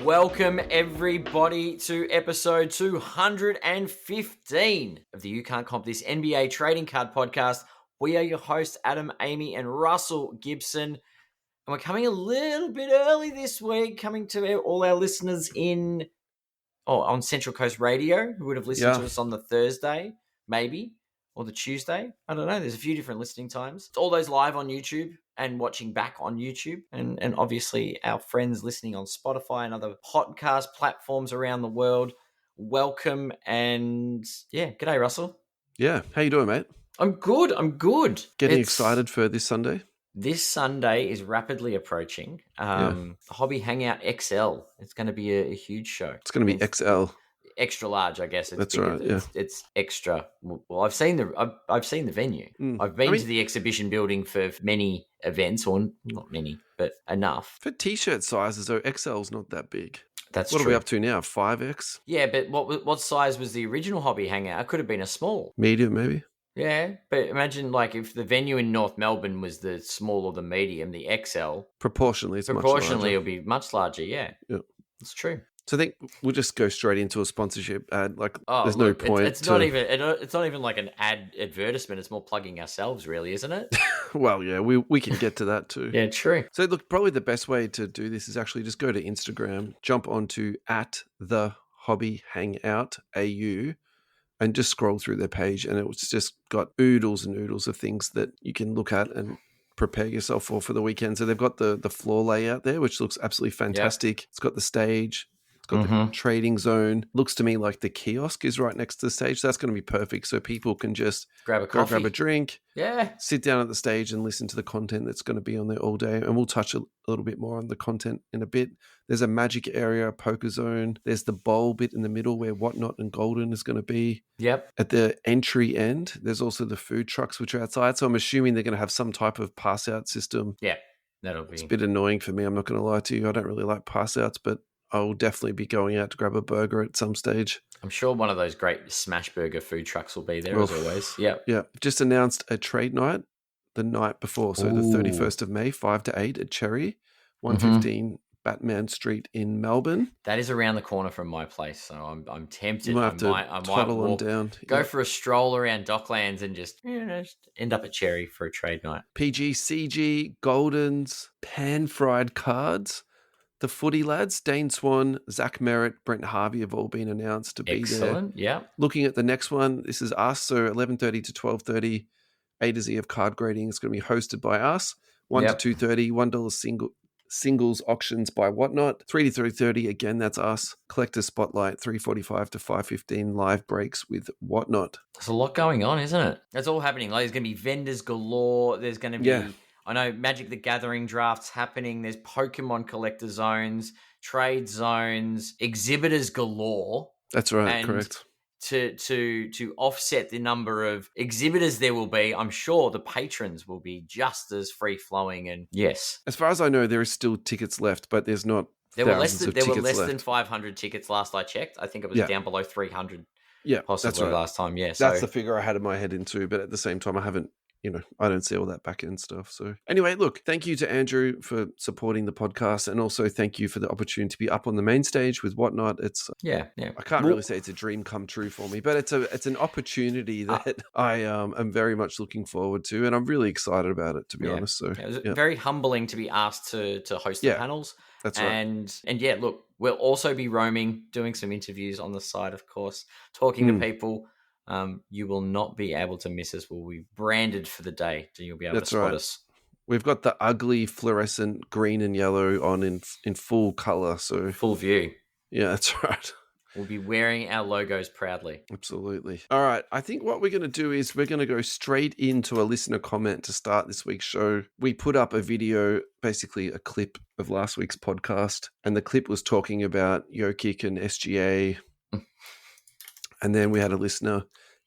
Welcome everybody to episode 215 of the You Can't Comp This NBA Trading Card Podcast. We are your hosts, Adam, Amy, and Russell Gibson. And we're coming a little bit early this week, coming to all our listeners on Central Coast Radio, who would have listened to us on the Thursday, maybe, or the Tuesday. I don't know. There's a few different listening times. It's all those live on YouTube and watching back on YouTube. And obviously our friends listening on Spotify and other podcast platforms around the world. Welcome. And yeah, g'day, Russell. Yeah. How you doing, mate? I'm good. Getting excited for this Sunday? This Sunday is rapidly approaching. Hobby Hangout XL. It's going to be a huge show. It's going to be XL. Extra large, I guess. That's right. Yeah, it's extra. Well, I've seen the venue. I've been to the exhibition building for many events, or not many, but enough. For t-shirt sizes, though, XL's not that big. That's what true. Are we up to now? 5X? Yeah, but what size was the original Hobby Hangout? It could have been a small, medium, maybe. Yeah, but imagine like if the venue in North Melbourne was the small or the medium, the XL. Proportionally, much larger. It'll be much larger. Yeah, it's true. So I think we'll just go straight into a sponsorship ad. There's no point. It's not even like an advertisement. It's more plugging ourselves, really, isn't it? Well, yeah, we can get to that too. Yeah, true. So look, probably the best way to do this is actually just go to Instagram, jump onto @thehobbyhangout.au, and just scroll through their page, and it's just got oodles and oodles of things that you can look at and prepare yourself for the weekend. So they've got the floor layout there, which looks absolutely fantastic. Yep. It's got the stage. Got the trading zone. Looks to me like the kiosk is right next to the stage. So that's going to be perfect. So people can just grab a coffee, grab a drink, sit down at the stage and listen to the content that's going to be on there all day. And we'll touch a little bit more on the content in a bit. There's a magic area, poker zone. There's the bowl bit in the middle where Whatnot and Golden is going to be. Yep. At the entry end, there's also the food trucks, which are outside. So I'm assuming they're going to have some type of pass out system. Yeah, that'll be. It's a bit annoying for me. I'm not going to lie to you. I don't really like pass outs, but I'll definitely be going out to grab a burger at some stage. I'm sure one of those great smash burger food trucks will be there as always. Yeah. Yeah. Just announced a trade night the night before. So the 31st of May, 5 to 8 at Cherry, 115 Batman Street in Melbourne. That is around the corner from my place. So I'm tempted. I might walk down. Go for a stroll around Docklands and just end up at Cherry for a trade night. PG, CG, Goldens, pan-fried cards. The footy lads, Dane Swan, Zach Merritt, Brent Harvey have all been announced to be there. Excellent, yeah. Looking at the next one, this is us, so 11:30 to 12:30, A to Z of card grading. It's going to be hosted by us. 1 to 2:30, $1 singles auctions by Whatnot. 3 to 3:30, again, that's us. Collector Spotlight, 3:45 to 5:15, live breaks with Whatnot. There's a lot going on, isn't it? That's all happening. Like, there's going to be vendors galore. There's going to be... Yeah. I know Magic the Gathering drafts happening. There's Pokemon collector zones, trade zones, exhibitors galore. That's right, and correct. To offset the number of exhibitors there will be, I'm sure the patrons will be just as free flowing. And yes, as far as I know, there is still tickets left, but there's not. There were less than 500 tickets last I checked. I think it was down below 300. Yeah, possibly that's right. Last time. Yeah, that's the figure I had in my head into. But at the same time, I haven't. I don't see all that back end stuff. So anyway, look, thank you to Andrew for supporting the podcast. And also thank you for the opportunity to be up on the main stage with Whatnot. It's I can't really say it's a dream come true for me, but it's an opportunity that I am very much looking forward to. And I'm really excited about it, to be honest. So it was very humbling to be asked to host the panels. That's right. And look, we'll also be roaming, doing some interviews on the side, of course, talking to people. You will not be able to miss us. We'll be branded for the day, so you'll be able to spot us. We've got the ugly fluorescent green and yellow on in full color, so full view. Yeah, that's right. We'll be wearing our logos proudly. Absolutely. All right. I think what we're going to do is we're going to go straight into a listener comment to start this week's show. We put up a video, basically a clip of last week's podcast, and the clip was talking about Jokic and SGA. And then we had a listener,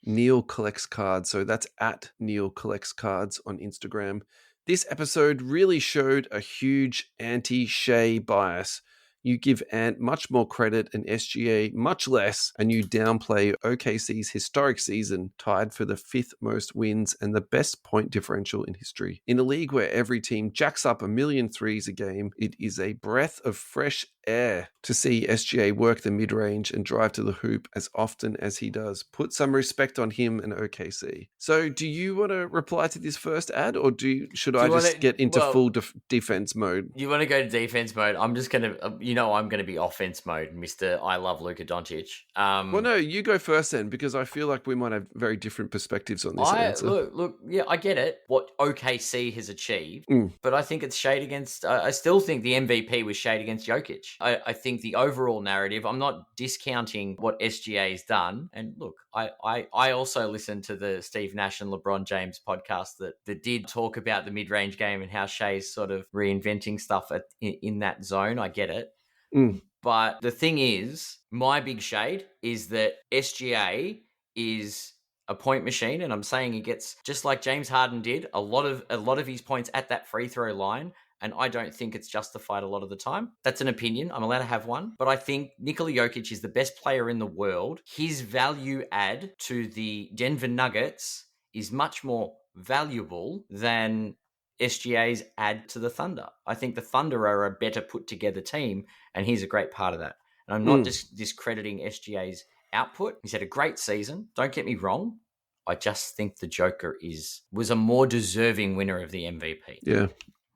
NeilCollectsCards. So that's at NeilCollectsCards on Instagram. This episode really showed a huge anti-Shai bias. You give Ant much more credit and SGA much less, and you downplay OKC's historic season, tied for the 5th most wins and the best point differential in history. In a league where every team jacks up a million threes a game, it is a breath of fresh air to see SGA work the mid-range and drive to the hoop as often as he does. Put some respect on him and OKC. So do you want to reply to this first ad, or should I just get into full defense mode? You want to go to defense mode? I'm just going to, I'm going to be offense mode, Mr. I love Luka Doncic. Well, no, you go first then, because I feel like we might have very different perspectives on this answer. Look, yeah, I get it, what OKC has achieved, but I think it's shade against, I still think the MVP was shade against Jokic. I think the overall narrative, I'm not discounting what SGA's done. And look, I also listened to the Steve Nash and LeBron James podcast that did talk about the mid-range game and how Shai's sort of reinventing stuff in that zone. I get it. But the thing is, my big shade is that SGA is a point machine, and I'm saying he gets, just like James Harden did, a lot of his points at that free throw line. And I don't think it's justified a lot of the time. That's an opinion. I'm allowed to have one. But I think Nikola Jokic is the best player in the world. His value add to the Denver Nuggets is much more valuable than SGA's add to the Thunder. I think the Thunder are a better put together team, and he's a great part of that. And I'm not just discrediting SGA's output. He's had a great season. Don't get me wrong. I just think the Joker was a more deserving winner of the MVP. Yeah.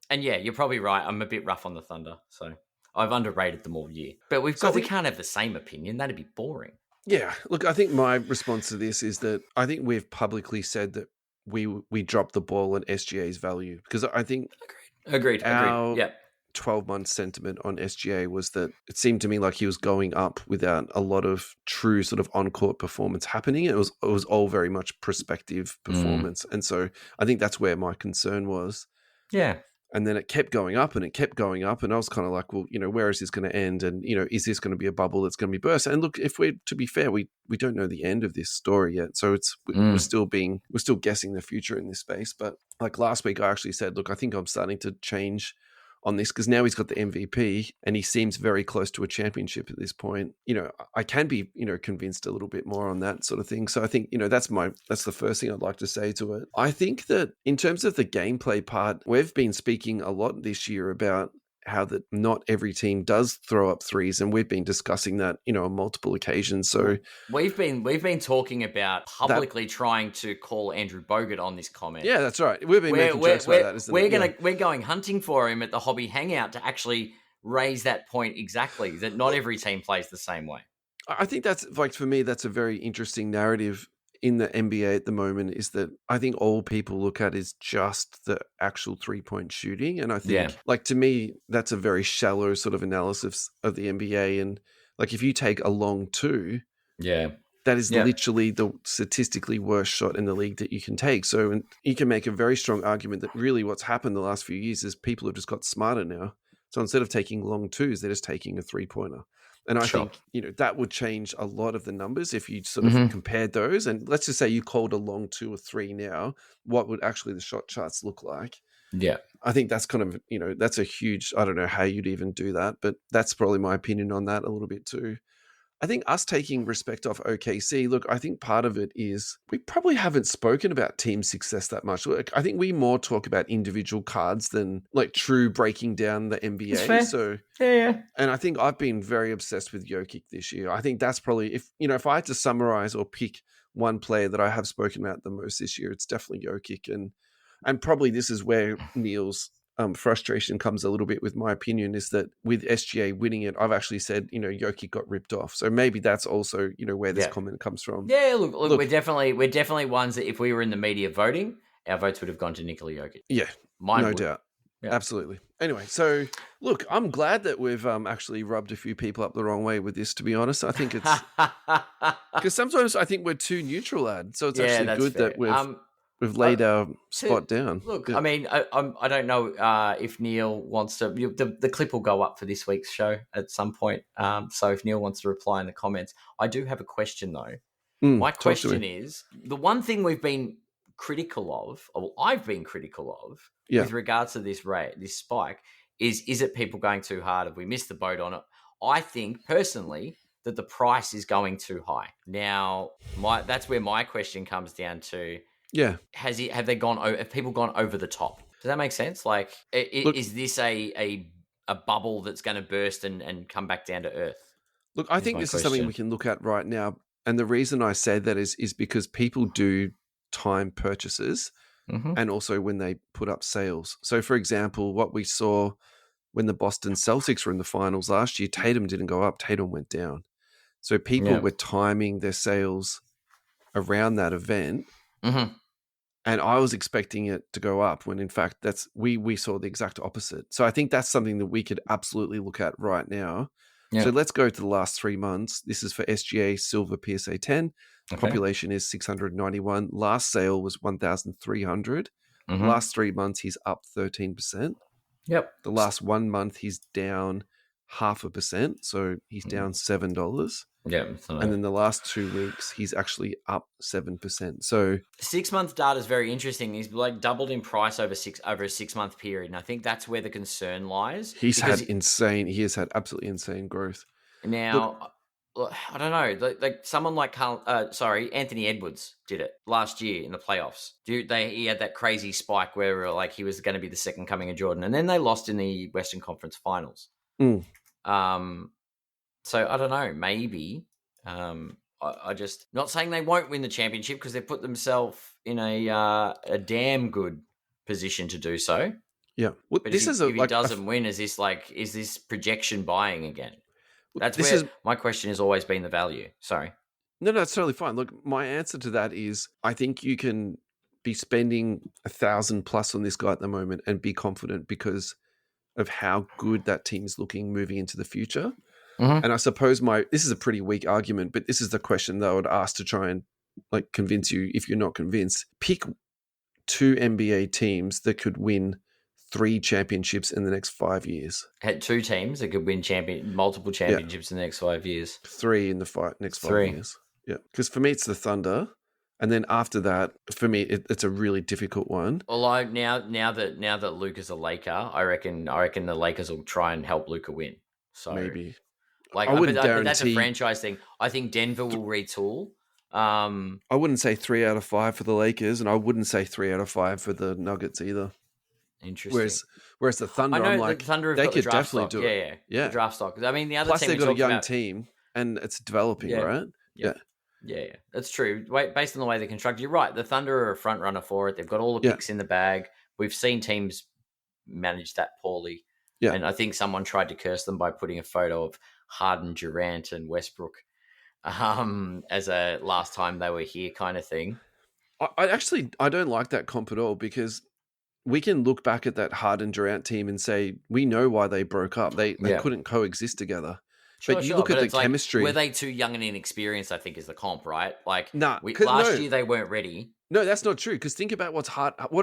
And yeah, you're probably right. I'm a bit rough on the Thunder, so I've underrated them all year. But we can't have the same opinion. That'd be boring. Yeah. Look, I think my response to this is that I think we've publicly said that we dropped the ball on SGA's value, because I think Agreed. Yeah. 12-month sentiment on SGA was that it seemed to me like he was going up without a lot of true sort of on-court performance happening. It was all very much prospective performance. And so I think that's where my concern was. Yeah. And then it kept going up and it kept going up. And I was kind of like, well, where is this going to end? And, is this going to be a bubble that's going to be burst? And look, to be fair, we don't know the end of this story yet. So we're still guessing the future in this space. But like last week, I actually said, look, I think I'm starting to change on this, because now he's got the MVP and he seems very close to a championship at this point. I can be, convinced a little bit more on that sort of thing. So I think, that's the first thing I'd like to say to it. I think that in terms of the gameplay part, we've been speaking a lot this year about how that not every team does throw up threes, and we've been discussing that, on multiple occasions. So we've been talking about publicly trying to call Andrew Bogut on this comment. Yeah, that's right. We've been making jokes about that. We're going hunting for him at the hobby hangout to actually raise that point exactly, that not every team plays the same way. I think that's, like, for me, that's a very interesting narrative in the NBA at the moment, is that I think all people look at is just the actual 3-point shooting. And I think, like, to me, that's a very shallow sort of analysis of the NBA. And like, if you take a long two, that is literally the statistically worst shot in the league that you can take. So you can make a very strong argument that really what's happened the last few years is people have just got smarter now. So instead of taking long twos, they're just taking a 3-pointer. And I think, that would change a lot of the numbers if you sort of compared those. And let's just say you called a long 2 or 3 now, what would actually the shot charts look like? Yeah. I think that's kind of, that's a huge, I don't know how you'd even do that, but that's probably my opinion on that a little bit too. I think us taking respect off OKC, look, I think part of it is we probably haven't spoken about team success that much. Look, I think we more talk about individual cards than like true breaking down the NBA. So yeah. And I think I've been very obsessed with Jokic this year. I think that's probably, if I had to summarize or pick one player that I have spoken about the most this year, it's definitely Jokic. And probably this is where Neil's frustration comes a little bit with my opinion, is that with SGA winning it, I've actually said, Jokic got ripped off. So maybe that's also, where this comment comes from. Yeah, look, we're definitely ones that if we were in the media voting, our votes would have gone to Nikola Jokic. Yeah, no doubt. Yeah. Absolutely. Anyway, so look, I'm glad that we've actually rubbed a few people up the wrong way with this, to be honest. I think it's because sometimes I think we're too neutral, so it's actually good fair. That we've laid our spot down. Look, I mean, I don't know if Neil wants to. The clip will go up for this week's show at some point. So if Neil wants to reply in the comments, I do have a question though. My question is, the one thing we've been critical of, or I've been critical of, with regards to this spike, is it people going too hard? Have we missed the boat on it? I think personally that the price is going too high. Now, that's where my question comes down to. Yeah. Have people gone over the top? Does that make sense? Like, is this a a bubble that's going to burst and come back down to earth? Look, I think this is something we can look at right now. And the reason I say that is because people do time purchases and also when they put up sales. So, for example, what we saw when the Boston Celtics were in the finals last year, Tatum didn't go up, Tatum went down. So people were timing their sales around that event. And I was expecting it to go up when in fact we saw the exact opposite. So I think that's something that we could absolutely look at right now. Yeah. So let's go to the last 3 months. This is for SGA Silver PSA 10. Population is 691. Last sale was 1,300. Last 3 months, he's up 13%. Yep. The last 1 month, he's down 0.5%. So he's down $7. Yeah. And then the last 2 weeks, he's actually up 7%. So 6 month data is very interesting. He's like doubled in price over a 6 month period. And I think that's where the concern lies. He has had absolutely insane growth. Now, look, I don't know, like someone like Anthony Edwards did it last year in the playoffs. He had that crazy spike where like he was going to be the second coming of Jordan, and then they lost in the Western Conference Finals. So I don't know, maybe. I just not saying they won't win the championship because they've put themselves in a damn good position to do so. Yeah, well, but if he doesn't win, is this projection buying again? That's my question has always been the value. Sorry. No, it's totally fine. Look, my answer to that is I think you can be spending 1,000 plus on this guy at the moment and be confident because of how good that team is looking moving into the future. And I suppose this is a pretty weak argument, but this is the question that I would ask to try and like convince you if you're not convinced. Pick 2 NBA teams that could win 3 championships in the next 5 years. Had 2 teams that could win multiple championships in the next 5 years. 3 in the next 5 years. Yeah, because for me it's the Thunder, and then after that, for me it's a really difficult one. Well, now that Luka's a Laker, I reckon the Lakers will try and help Luka win. So maybe. Like, I wouldn't guarantee. That's a franchise thing. I think Denver will retool. I wouldn't say 3 out of 5 for the Lakers, and I wouldn't say 3 out of 5 for the Nuggets either. Interesting. Whereas the Thunder, I'm like, the Thunder they could definitely do it. Yeah. The draft stock. I mean, the other plus team they've got a young team, and it's developing, right? Yeah, that's true. Based on the way they're constructed, you're right. The Thunder are a front runner for it. They've got all the picks in the bag. We've seen teams manage that poorly. Yeah. And I think someone tried to curse them by putting a photo of Harden, Durant, and Westbrook as a last time they were here kind of thing. I don't like that comp at all because we can look back at that Harden Durant team and say we know why they broke up. They couldn't coexist together. But you look at the chemistry. Were they too young and inexperienced? I think is the comp, right? Like last year they weren't ready. No, that's not true. Because think about what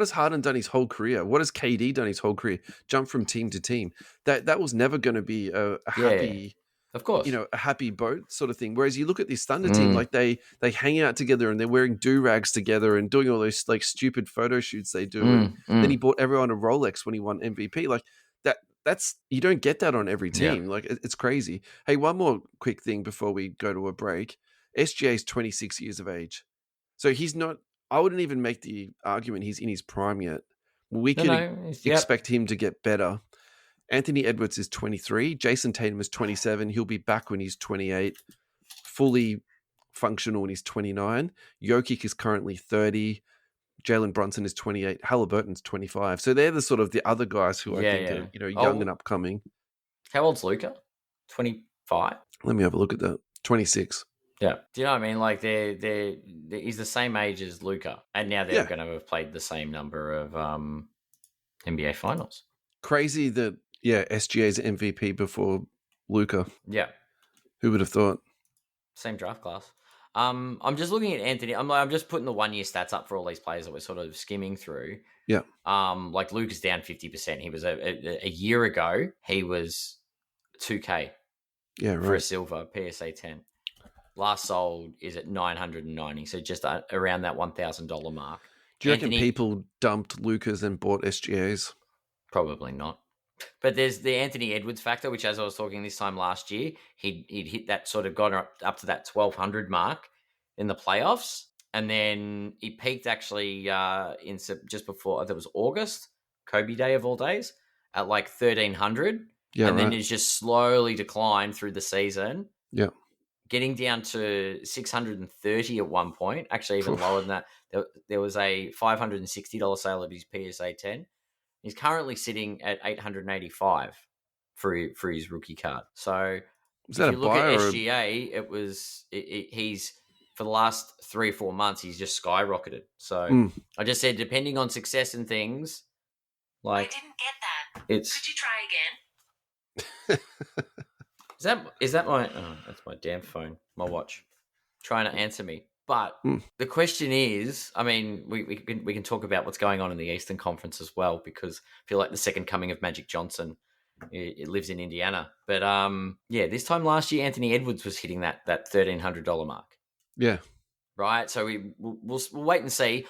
has Harden done his whole career? What has KD done his whole career? Jump from team to team. That was never going to be a happy, of course, a happy boat sort of thing. Whereas you look at this Thunder team, like they hang out together and they're wearing do-rags together and doing all those like stupid photo shoots they do. And then he bought everyone a Rolex when he won MVP. Like that's you don't get that on every team. Like it's crazy. Hey, one more quick thing before we go to a break. SGA is 26 years of age, so he's not. I wouldn't even make the argument he's in his prime yet. We could expect him to get better. Anthony Edwards is 23. Jason Tatum is 27. He'll be back when he's 28. Fully functional when he's 29. Jokic is currently 30. Jalen Brunson is 28. Haliburton's 25. So they're the sort of the other guys who I think are young and upcoming. How old's Luka? 25? Let me have a look at that. 26. Yeah. Do you know what I mean? Like he's the same age as Luka, and now they're going to have played the same number of NBA finals. Crazy that SGA's MVP before Luka. Yeah. Who would have thought? Same draft class. I'm just looking at Anthony. I'm just putting the 1 year stats up for all these players that we're sort of skimming through. Yeah. Like Luka's down 50%. He was a year ago. He was $2K. Yeah, right. For a silver PSA 10. Last sold is at $990, so just around that $1,000 mark. Do you reckon people dumped Luka's and bought SGA's? Probably not. But there's the Anthony Edwards factor, which, as I was talking this time last year, he'd hit that sort of gone up to that 1,200 mark in the playoffs, and then he peaked actually in just before, I think it was August, Kobe Day of all days, at like 1,300. Yeah, and then right. it's just slowly declined through the season. Yeah. Getting down to 630 at one point, actually even lower than that. There was a $560 sale of his PSA 10. He's currently sitting at 885 for his rookie card. So Is if that a you look at buy or SGA, he's for the last 3 or 4 months he's just skyrocketed. So I just said, depending on success and things, like I didn't get that. It's Could you try again? is that my that's my damn phone, my watch, trying to answer me. But the question is, I mean, we can talk about what's going on in the Eastern Conference as well, because I feel like the second coming of Magic Johnson, it lives in Indiana. But yeah, this time last year, Anthony Edwards was hitting that $1,300 mark. Yeah. Right, so we'll wait and see.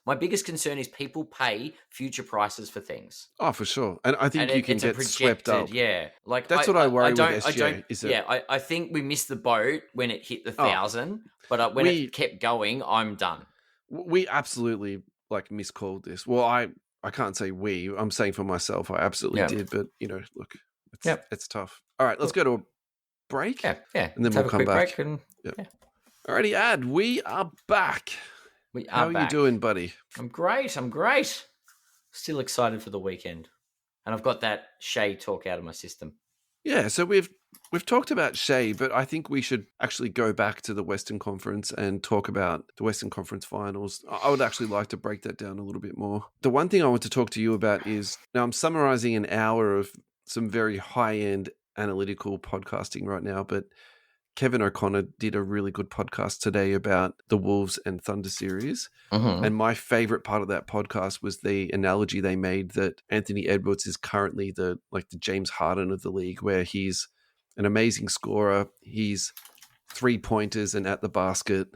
My biggest concern is people pay future prices for things. Oh, for sure. And I think you can get swept up. Yeah, like that's what I worry with SGA. I think we missed the boat when it hit the 1,000, but when it kept going, I'm done. We absolutely miscalled this. Well, I can't say we. I'm saying for myself, I absolutely did. But look, it's tough. All right, let's go to a break. Yeah, and then we'll come back. Yeah. Alrighty, Ad, we are back. How are you doing, buddy? I'm great. Still excited for the weekend. And I've got that Shai talk out of my system. Yeah, so we've talked about Shai, but I think we should actually go back to the Western Conference and talk about the Western Conference Finals. I would actually like to break that down a little bit more. The one thing I want to talk to you about is, now I'm summarizing an hour of some very high-end analytical podcasting right now, but Kevin O'Connor did a really good podcast today about the Wolves and Thunder series. Mm-hmm. And my favorite part of that podcast was the analogy they made that Anthony Edwards is currently the James Harden of the league, where he's an amazing scorer. He's 3-pointers and at the basket.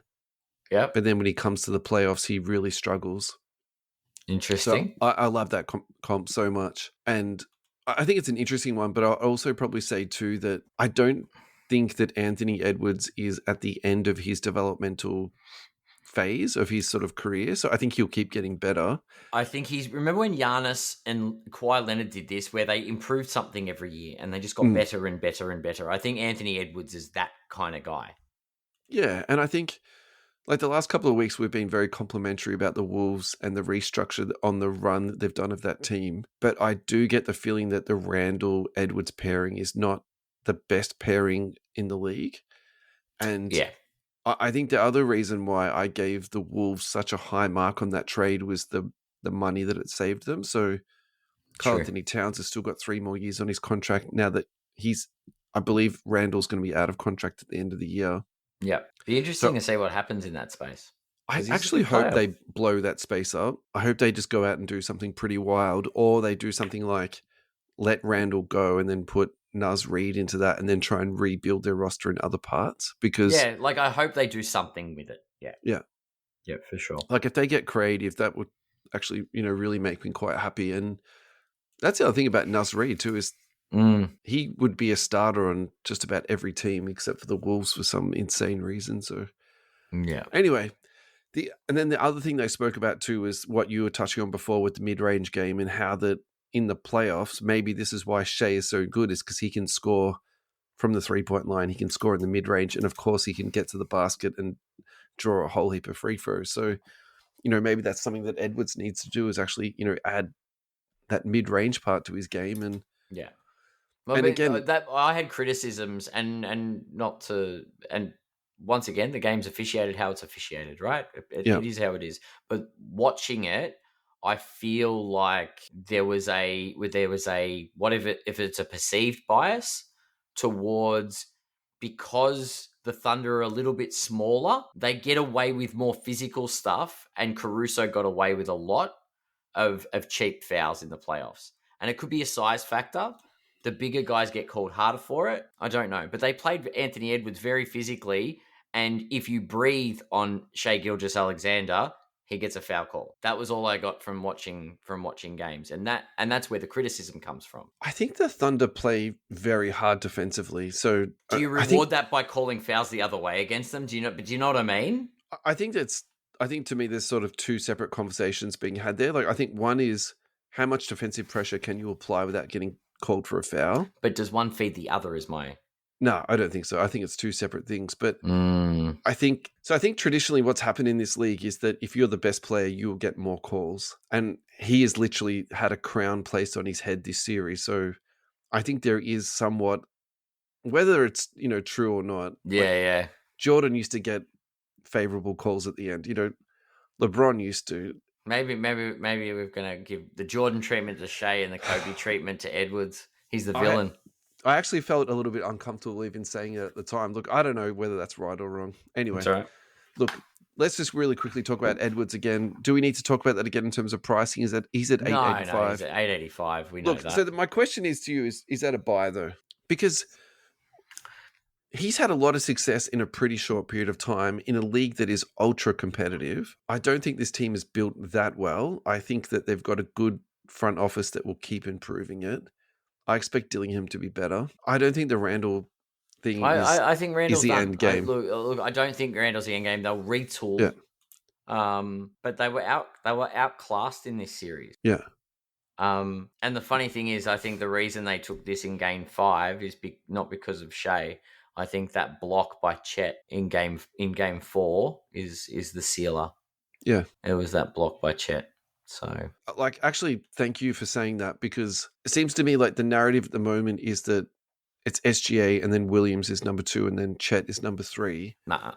Yep. But then when he comes to the playoffs, he really struggles. Interesting. So I love that comp so much. And I think it's an interesting one, but I'll also probably say too that I don't think that Anthony Edwards is at the end of his developmental phase of his sort of career. So I think he'll keep getting better. I think remember when Giannis and Kawhi Leonard did this, where they improved something every year and they just got better and better and better. I think Anthony Edwards is that kind of guy. Yeah. And I think the last couple of weeks, we've been very complimentary about the Wolves and the restructure on the run that they've done of that team. But I do get the feeling that the Randall-Edwards pairing is not the best pairing in the league. And I think the other reason why I gave the Wolves such a high mark on that trade was the money that it saved them. So Karl Anthony Towns has still got 3 more years on his contract now that I believe Randall's going to be out of contract at the end of the year. Yeah. Be interesting to see what happens in that space. I actually hope they blow that space up. I hope they just go out and do something pretty wild, or they do something like let Randall go and then put Naz Reid into that and then try and rebuild their roster in other parts. Because I hope they do something with it. Yeah, for sure. If they get creative, that would actually really make me quite happy. And that's the other thing about Naz Reid too, is he would be a starter on just about every team except for the Wolves for some insane reason. So anyway, and then the other thing they spoke about too is what you were touching on before with the mid-range game, and how that in the playoffs, maybe this is why Shai is so good, is because he can score from the 3-point line. He can score in the mid-range. And of course, he can get to the basket and draw a whole heap of free throws. So, maybe that's something that Edwards needs to do, is actually, add that mid-range part to his game. And well, and again, that I had criticisms and once again, the game's officiated how it's officiated, right? It is how it is. But watching it, I feel like there was a what if it's a perceived bias towards, because the Thunder are a little bit smaller, they get away with more physical stuff, and Caruso got away with a lot of cheap fouls in the playoffs. And it could be a size factor. The bigger guys get called harder for it. I don't know. But they played Anthony Edwards very physically, and if you breathe on Shai Gilgeous-Alexander, he gets a foul call. That was all I got from watching games, and that's where the criticism comes from. I think the Thunder play very hard defensively. So do you reward that by calling fouls the other way against them? Do you know what I mean? I think to me there's sort of 2 separate conversations being had there. I think one is, how much defensive pressure can you apply without getting called for a foul. But does one feed the other is my... No, I don't think so. I think it's two separate things. But I think traditionally what's happened in this league is that if you're the best player, you will get more calls. And he has literally had a crown placed on his head this series. So I think there is somewhat, whether it's, true or not. Yeah. Jordan used to get favorable calls at the end. LeBron used to. Maybe we're going to give the Jordan treatment to Shai and the Kobe treatment to Edwards. He's the villain. I actually felt a little bit uncomfortable even saying it at the time. Look, I don't know whether that's right or wrong. Anyway, that's right. Look, let's just really quickly talk about Edwards again. Do we need to talk about that again in terms of pricing? Is that he's at $885? No, he's at $885. We know that. So my question is to you: is that a buy though? Because he's had a lot of success in a pretty short period of time in a league that is ultra competitive. I don't think this team is built that well. I think that they've got a good front office that will keep improving it. I expect Dillingham to be better. I don't think the Randall thing I think Randall's is the done. end game. Look, I don't think Randall's the end game. They'll retool. Yeah. But they were outclassed in this series. Yeah. And the funny thing is, I think the reason they took this in game 5 is not because of Shai. I think that block by Chet in game 4 is the sealer. Yeah. It was that block by Chet. So, actually, thank you for saying that, because it seems to me like the narrative at the moment is that it's SGA and then Williams is number 2 and then Chet is number 3. Nah.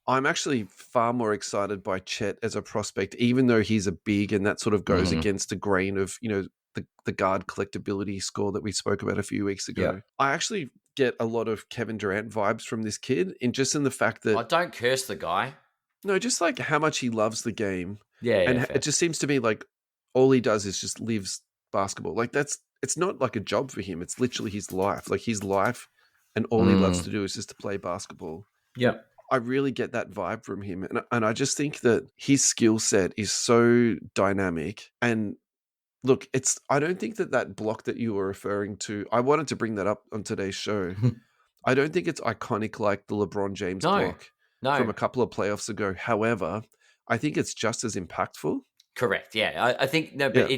I'm actually far more excited by Chet as a prospect, even though he's a big, and that sort of goes against the grain of, the guard collectability score that we spoke about a few weeks ago. Yeah. I actually get a lot of Kevin Durant vibes from this kid, in the fact that... I don't curse the guy. No, just like how much he loves the game. Yeah, and fair. It just seems to me like all he does is just lives basketball. Like it's not like a job for him. It's literally his life. Like his life, and all he loves to do is just to play basketball. Yeah. I really get that vibe from him. And I just think that his skill set is so dynamic. And look, I don't think that block that you were referring to, I wanted to bring that up on today's show. I don't think it's iconic like the LeBron James block from a couple of playoffs ago. However, I think it's just as impactful. Correct. Yeah. I think, but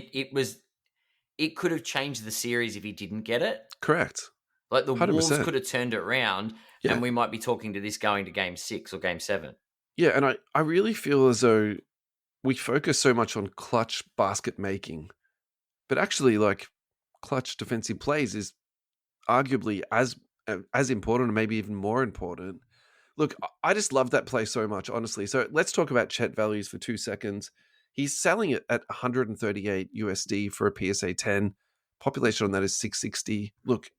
it could have changed the series if he didn't get it. Correct. Like the 100%. Wolves could have turned it around and we might be talking to this going to game 6 or game 7. Yeah. And I really feel as though we focus so much on clutch basket making, but actually like clutch defensive plays is arguably as important, or maybe even more important. Look, I just love that play so much, honestly. So let's talk about Chet values for 2 seconds. He's selling it at 138 USD for a PSA 10. Population on that is 660. Look,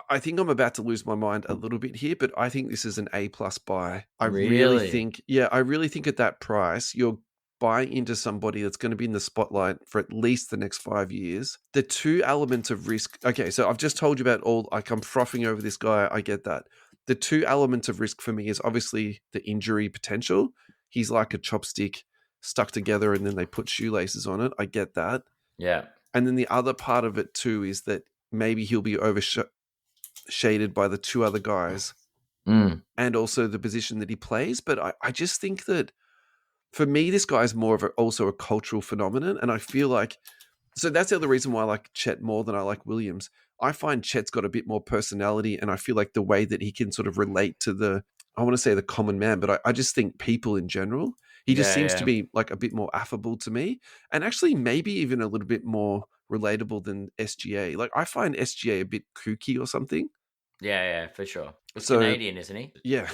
I think I'm about to lose my mind a little bit here, but I think this is an A+ buy. I really think at that price, you're buying into somebody that's going to be in the spotlight for at least the next 5 years. The 2 elements of risk. Okay, so I've just told you about I'm frothing over this guy. I get that. The 2 elements of risk for me is obviously the injury potential. He's like a chopstick stuck together and then they put shoelaces on it. I get that. Yeah. And then the other part of it too is that maybe he'll be overshaded by the 2 other guys and also the position that he plays. But I just think that for me, this guy is more of also a cultural phenomenon. And I feel like, so that's the other reason why I like Chet more than I like Williams. I find Chet's got a bit more personality, and I feel like the way that he can sort of relate to I want to say the common man, but I just think people in general, he just seems to be like a bit more affable to me, and actually maybe even a little bit more relatable than SGA. Like I find SGA a bit kooky or something. Yeah, for sure. He's Canadian, isn't he? Yeah.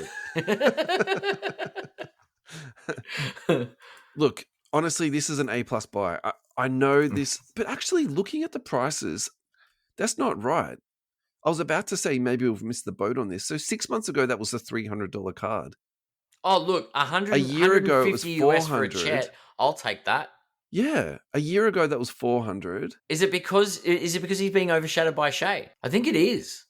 Look, honestly, this is an A+ buy. I know this, but actually looking at the prices, that's not right. I was about to say maybe we've missed the boat on this. So 6 months ago, that was a $300 card. Oh, look, a year ago it was $400 for a Chet. I'll take that. Yeah, a year ago that was $400. Is it because he's being overshadowed by Shai? I think it is.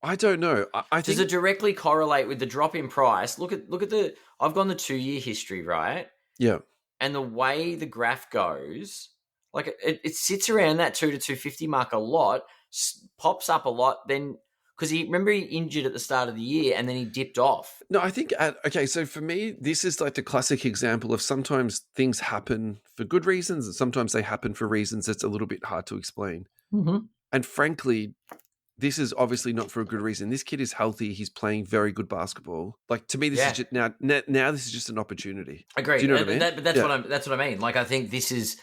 I don't know. I think does it directly correlate with the drop in price? Look at the. I've gone the 2-year history, right? Yeah. And the way the graph goes, like it sits around that 2 to 250 mark a lot, pops up a lot, then because he injured at the start of the year and then he dipped off. No, I think so for me, this is like the classic example of sometimes things happen for good reasons and sometimes they happen for reasons that's a little bit hard to explain. Mm-hmm. And frankly, this is obviously not for a good reason. This kid is healthy. He's playing very good basketball. Like, to me, this is just, now this is just an opportunity. Agreed. Do you know what I mean? But that's what I mean. Like, I think this is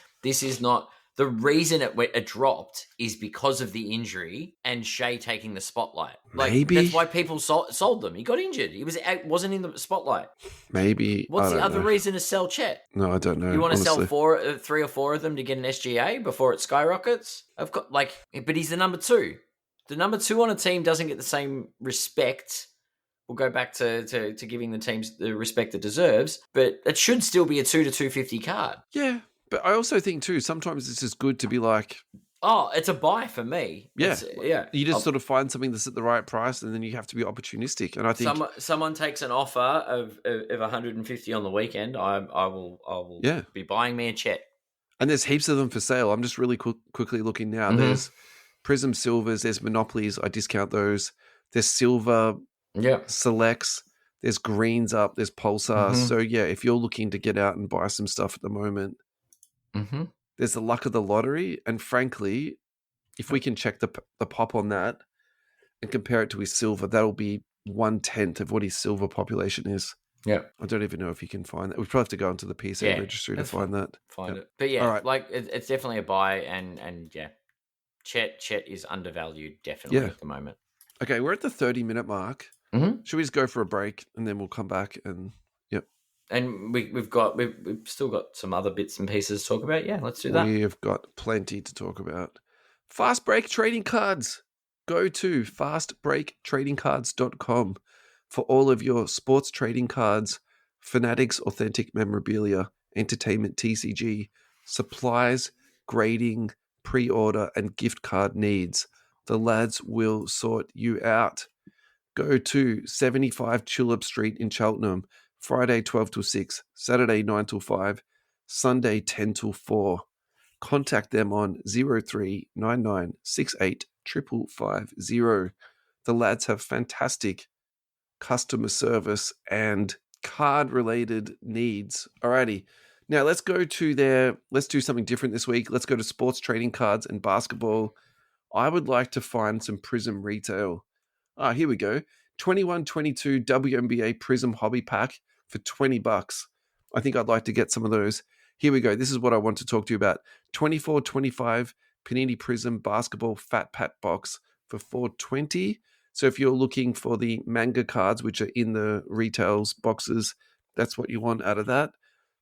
not the reason it dropped is because of the injury and Shai taking the spotlight. Like, Maybe that's why people sold them. He got injured. He wasn't in the spotlight. Maybe. What's the other reason to sell Chet? No, I don't know. You want to sell 3 or 4 of them to get an SGA before it skyrockets? But he's the number 2. The number 2 on a team doesn't get the same respect. We'll go back to giving the teams the respect it deserves, but it should still be a 2 to 250 card. Yeah, but I also think too, sometimes it's just good to be like, oh, it's a buy for me. Yeah, yeah. You just sort of find something that's at the right price, and then you have to be opportunistic. And I think someone takes an offer of 150 on the weekend, I will be buying me a Chet. And there's heaps of them for sale. I'm just really quickly looking now. Mm-hmm. There's Prism Silvers, there's Monopolies. I discount those. There's Silver Selects. There's Greens up. There's Pulsar. Mm-hmm. So yeah, if you're looking to get out and buy some stuff at the moment, there's the luck of the lottery. And frankly, if we can check the pop on that and compare it to his silver, that'll be 1/10 of what his silver population is. Yeah, I don't even know if you can find that. We probably have to go into the PSA registry to find that. Find it. But yeah, right. Like it's definitely a buy, and yeah, Chet is undervalued definitely at the moment. Okay, we're at the 30-minute mark. Mm-hmm. Should we just go for a break and then we'll come back and And we've still got some other bits and pieces to talk about. Yeah, let's do that. We've got plenty to talk about. Fast Break Trading Cards. Go to fastbreaktradingcards.com for all of your sports trading cards, Fanatics authentic memorabilia, entertainment TCG, supplies, grading, pre-order, and gift card needs. The lads will sort you out. Go to 75 Tulip Street in Cheltenham, Friday 12 till 6, Saturday 9 till 5, Sunday 10 till 4. Contact them on 0399685550. The lads have fantastic customer service and card-related needs. Alrighty. Now let's do something different this week. Let's go to sports trading cards and basketball. I would like to find some Prism retail. Here we go. 21-22 WNBA Prism Hobby Pack for $20. I think I'd like to get some of those. Here we go. This is what I want to talk to you about. 24-25 Panini Prism Basketball Fat Pack Box for $4.20. So if you're looking for the manga cards, which are in the retails boxes, that's what you want out of that.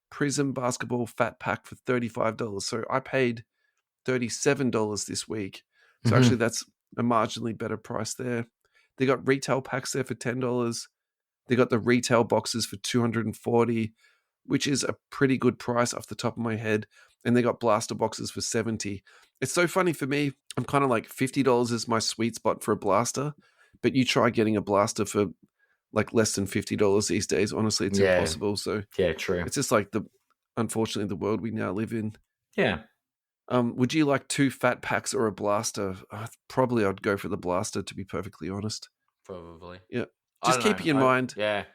Prism Basketball Fat Pack for $35. So I paid $37 this week. So actually that's a marginally better price there. They got retail packs there for $10. They got the retail boxes for $240, which is a pretty good price off the top of my head. And they got blaster boxes for $70. It's so funny for me. I'm kind of like $50 is my sweet spot for a blaster. But you try getting a blaster for like less than $50 these days. Honestly, it's impossible. So yeah, true. It's just like unfortunately, the world we now live in. Yeah. Would you like 2 fat packs or a blaster? Probably I'd go for the blaster, to be perfectly honest. Probably. Yeah. Just keeping in mind. Yeah.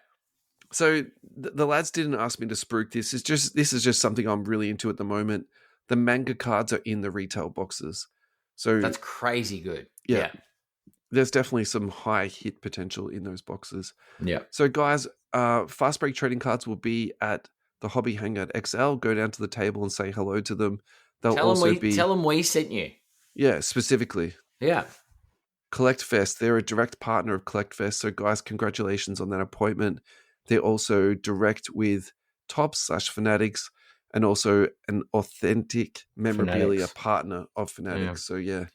So the lads didn't ask me to spruik this. This is just something I'm really into at the moment. The manga cards are in the retail boxes. So that's crazy good. Yeah. There's definitely some high hit potential in those boxes. Yeah. So guys, Fast Break Trading Cards will be at the Hobby Hangout XL. Go down to the table and say hello to them. They'll tell them we sent you. Yeah, specifically. Yeah. Collect Fest. They're a direct partner of Collect Fest. So guys, congratulations on that appointment. They're also direct with Topps/Fanatics and also an authentic memorabilia partner of Fanatics. So yeah.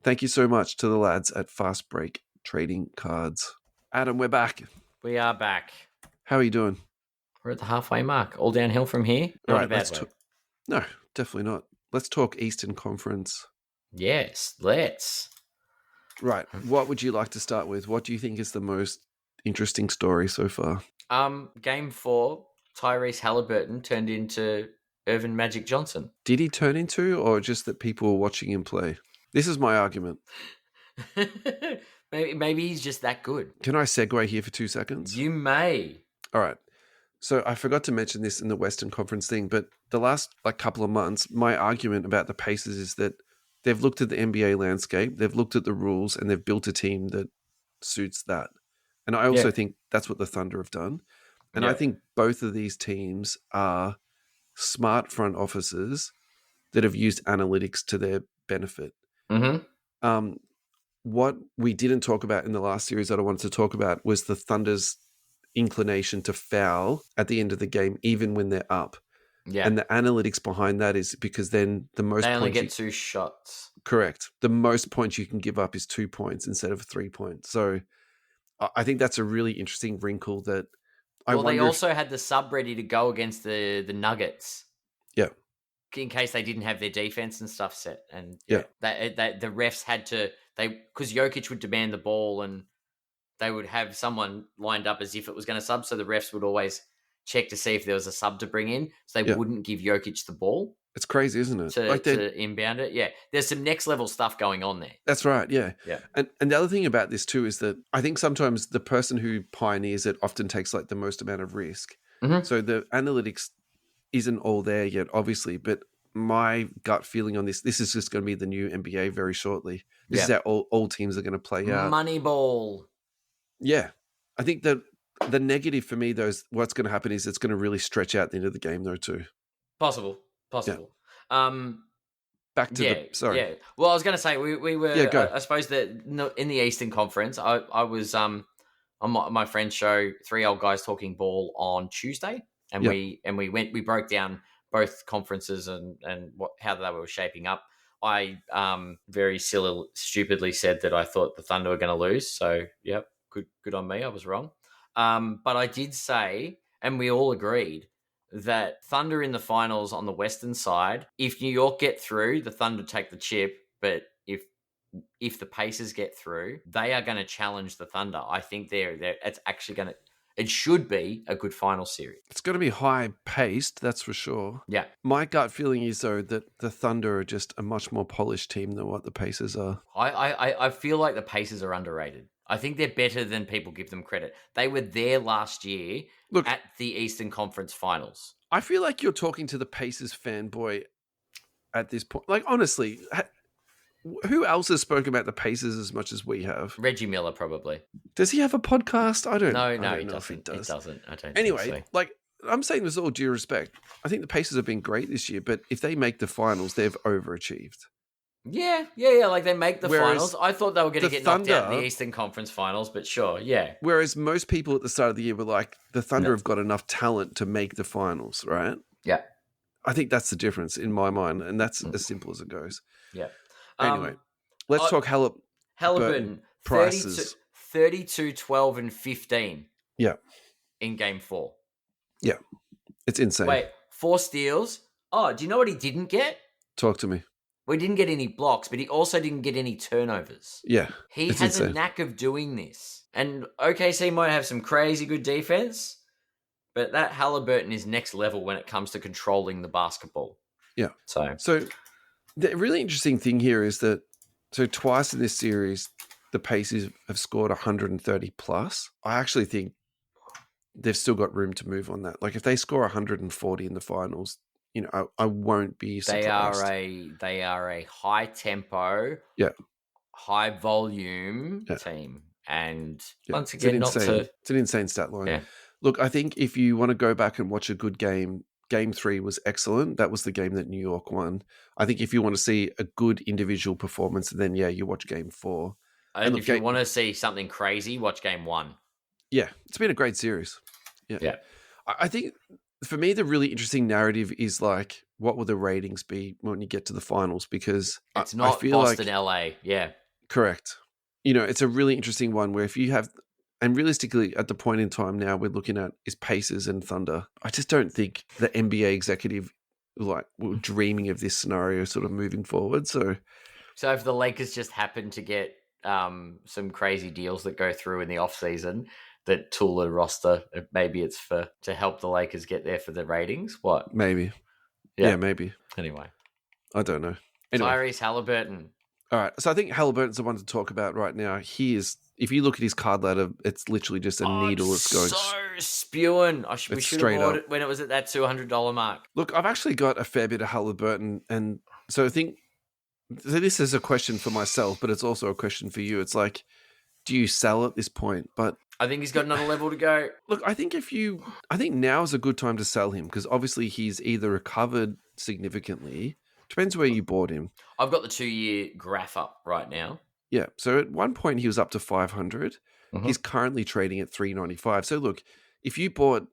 Thank you so much to the lads at Fast Break Trading Cards. Adam, we're back. We are back. How are you doing? We're at the halfway mark. All downhill from here? Not a bad way. No, definitely not. Let's talk Eastern Conference. Yes, let's. Right. What would you like to start with? What do you think is the most interesting story so far? Game 4, Tyrese Haliburton turned into Irvin Magic Johnson. Did he turn into, or just that people were watching him play? This is my argument. maybe he's just that good. Can I segue here for 2 seconds? You may. All right. So I forgot to mention this in the Western Conference thing, but the last couple of months, my argument about the Pacers is that they've looked at the NBA landscape, they've looked at the rules, and they've built a team that suits that. And I also think that's what the Thunder have done. And I think both of these teams are smart front offices that have used analytics to their benefit. Mm-hmm. What we didn't talk about in the last series that I wanted to talk about was the Thunder's inclination to foul at the end of the game, even when they're up. Yeah. And the analytics behind that is because then the most they only points get 2 shots. Correct. The most points you can give up is 2 points instead of 3 points. So I think that's a really interesting wrinkle that they also had the sub ready to go against the Nuggets. Yeah. In case they didn't have their defense and stuff set. And yeah, the refs had to, because Jokic would demand the ball and they would have someone lined up as if it was going to sub. So the refs would always check to see if there was a sub to bring in. So they wouldn't give Jokic the ball. It's crazy, isn't it? To inbound it. Yeah. There's some next level stuff going on there. That's right. Yeah. Yeah. And the other thing about this too is that I think sometimes the person who pioneers it often takes like the most amount of risk. Mm-hmm. So the analytics isn't all there yet, obviously, but my gut feeling on this is just going to be the new NBA very shortly. This is how all teams are going to play out. Moneyball. Yeah. I think that the negative for me, though, is what's going to happen is it's going to really stretch out the end of the game, though, too. Possible. Yeah. Back to the... Sorry. Yeah. Well, I was going to say, we were... Yeah, go. I suppose that in the Eastern Conference, I was on my friend's show, Three Old Guys Talking Ball, on Tuesday, and we broke down both conferences and how they were shaping up. I very stupidly said that I thought the Thunder were going to lose. So, yep, good on me. I was wrong. But I did say, and we all agreed, that Thunder in the finals on the Western side, if New York get through, the Thunder take the chip. But if the Pacers get through, they are going to challenge the Thunder. I think it's actually going to... It should be a good final series. It's going to be high-paced, that's for sure. Yeah. My gut feeling is, though, that the Thunder are just a much more polished team than what the Pacers are. I feel like the Pacers are underrated. I think they're better than people give them credit. They were there last year at the Eastern Conference Finals. I feel like you're talking to the Pacers fanboy at this point. Like, honestly... Who else has spoken about the Pacers as much as we have? Reggie Miller, probably. Does he have a podcast? I don't know. No, he doesn't. It doesn't. I don't anyway, think so. Like, I'm saying this with all due respect. I think the Pacers have been great this year, but if they make the finals, they've overachieved. Yeah. Like, they make the finals. I thought they were going to get knocked out in the Eastern Conference Finals, but sure, yeah. Whereas most people at the start of the year were like, the Thunder have got enough talent to make the finals, right? Yeah. I think that's the difference in my mind, and that's as simple as it goes. Yeah. Anyway, let's talk Haliburton prices. 32, 12, and 15. Yeah. In Game 4. Yeah. It's insane. Wait, 4 steals? Oh, do you know what he didn't get? Talk to me. Well, he didn't get any blocks, but he also didn't get any turnovers. Yeah. He has a knack of doing this. And OKC might have some crazy good defense, but that Haliburton is next level when it comes to controlling the basketball. Yeah. So the really interesting thing here is that twice in this series, the Pacers have scored 130 plus. I actually think they've still got room to move on that. Like, if they score 140 in the finals, you know, I won't be surprised. They are a high tempo, high volume team. And once again, it's an insane stat line. Yeah. Look, I think if you want to go back and watch a good game, Game 3 was excellent. That was the game that New York won. I think if you want to see a good individual performance, then you watch Game 4. And if you want to see something crazy, watch Game 1. Yeah, it's been a great series. Yeah. I think for me, the really interesting narrative is like, what will the ratings be when you get to the finals? Because it's not Boston, LA. Yeah. Correct. You know, it's a really interesting one where if you have... And realistically, at the point in time now we're looking at is Pacers and Thunder. I just don't think the NBA executive were dreaming of this scenario sort of moving forward. So if the Lakers just happen to get some crazy deals that go through in the off season that tool a roster, maybe it's to help the Lakers get there for the ratings. What? Maybe. Yeah, maybe. Anyway, I don't know. Anyway. Tyrese Haliburton. All right, so I think Haliburton's the one to talk about right now. He is. If you look at his card ladder, it's literally just a needle that's going so spewing. We should have bought it when it was at that $200 mark. Look, I've actually got a fair bit of Haliburton, and so I think So this is a question for myself, but it's also a question for you. It's like, do you sell at this point? But I think he's got another level to go. look, I think now is a good time to sell him because obviously he's either recovered significantly. Depends where you bought him. I've got the 2-year graph up right now. Yeah. So at one point he was up to 500. Mhm. He's currently trading at 395. So look, if you bought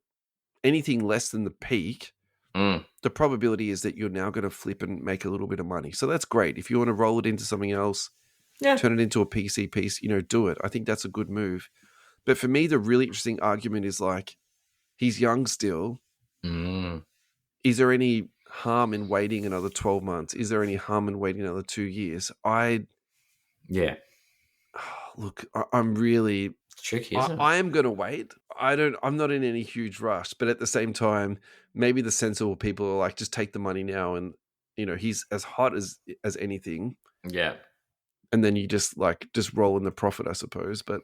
anything less than the peak, the probability is that you're now going to flip and make a little bit of money. So that's great. If you want to roll it into something else, turn it into a PC piece, do it. I think that's a good move. But for me, the really interesting argument is like, he's young still. Is there any harm in waiting another 12 months? Is there any harm in waiting another 2 years? Look, I'm really... It's tricky, isn't it? I am going to wait. I'm not in any huge rush, but at the same time, maybe the sensible people are like, just take the money now, and he's as hot as anything. Yeah. And then you just roll in the profit, I suppose. But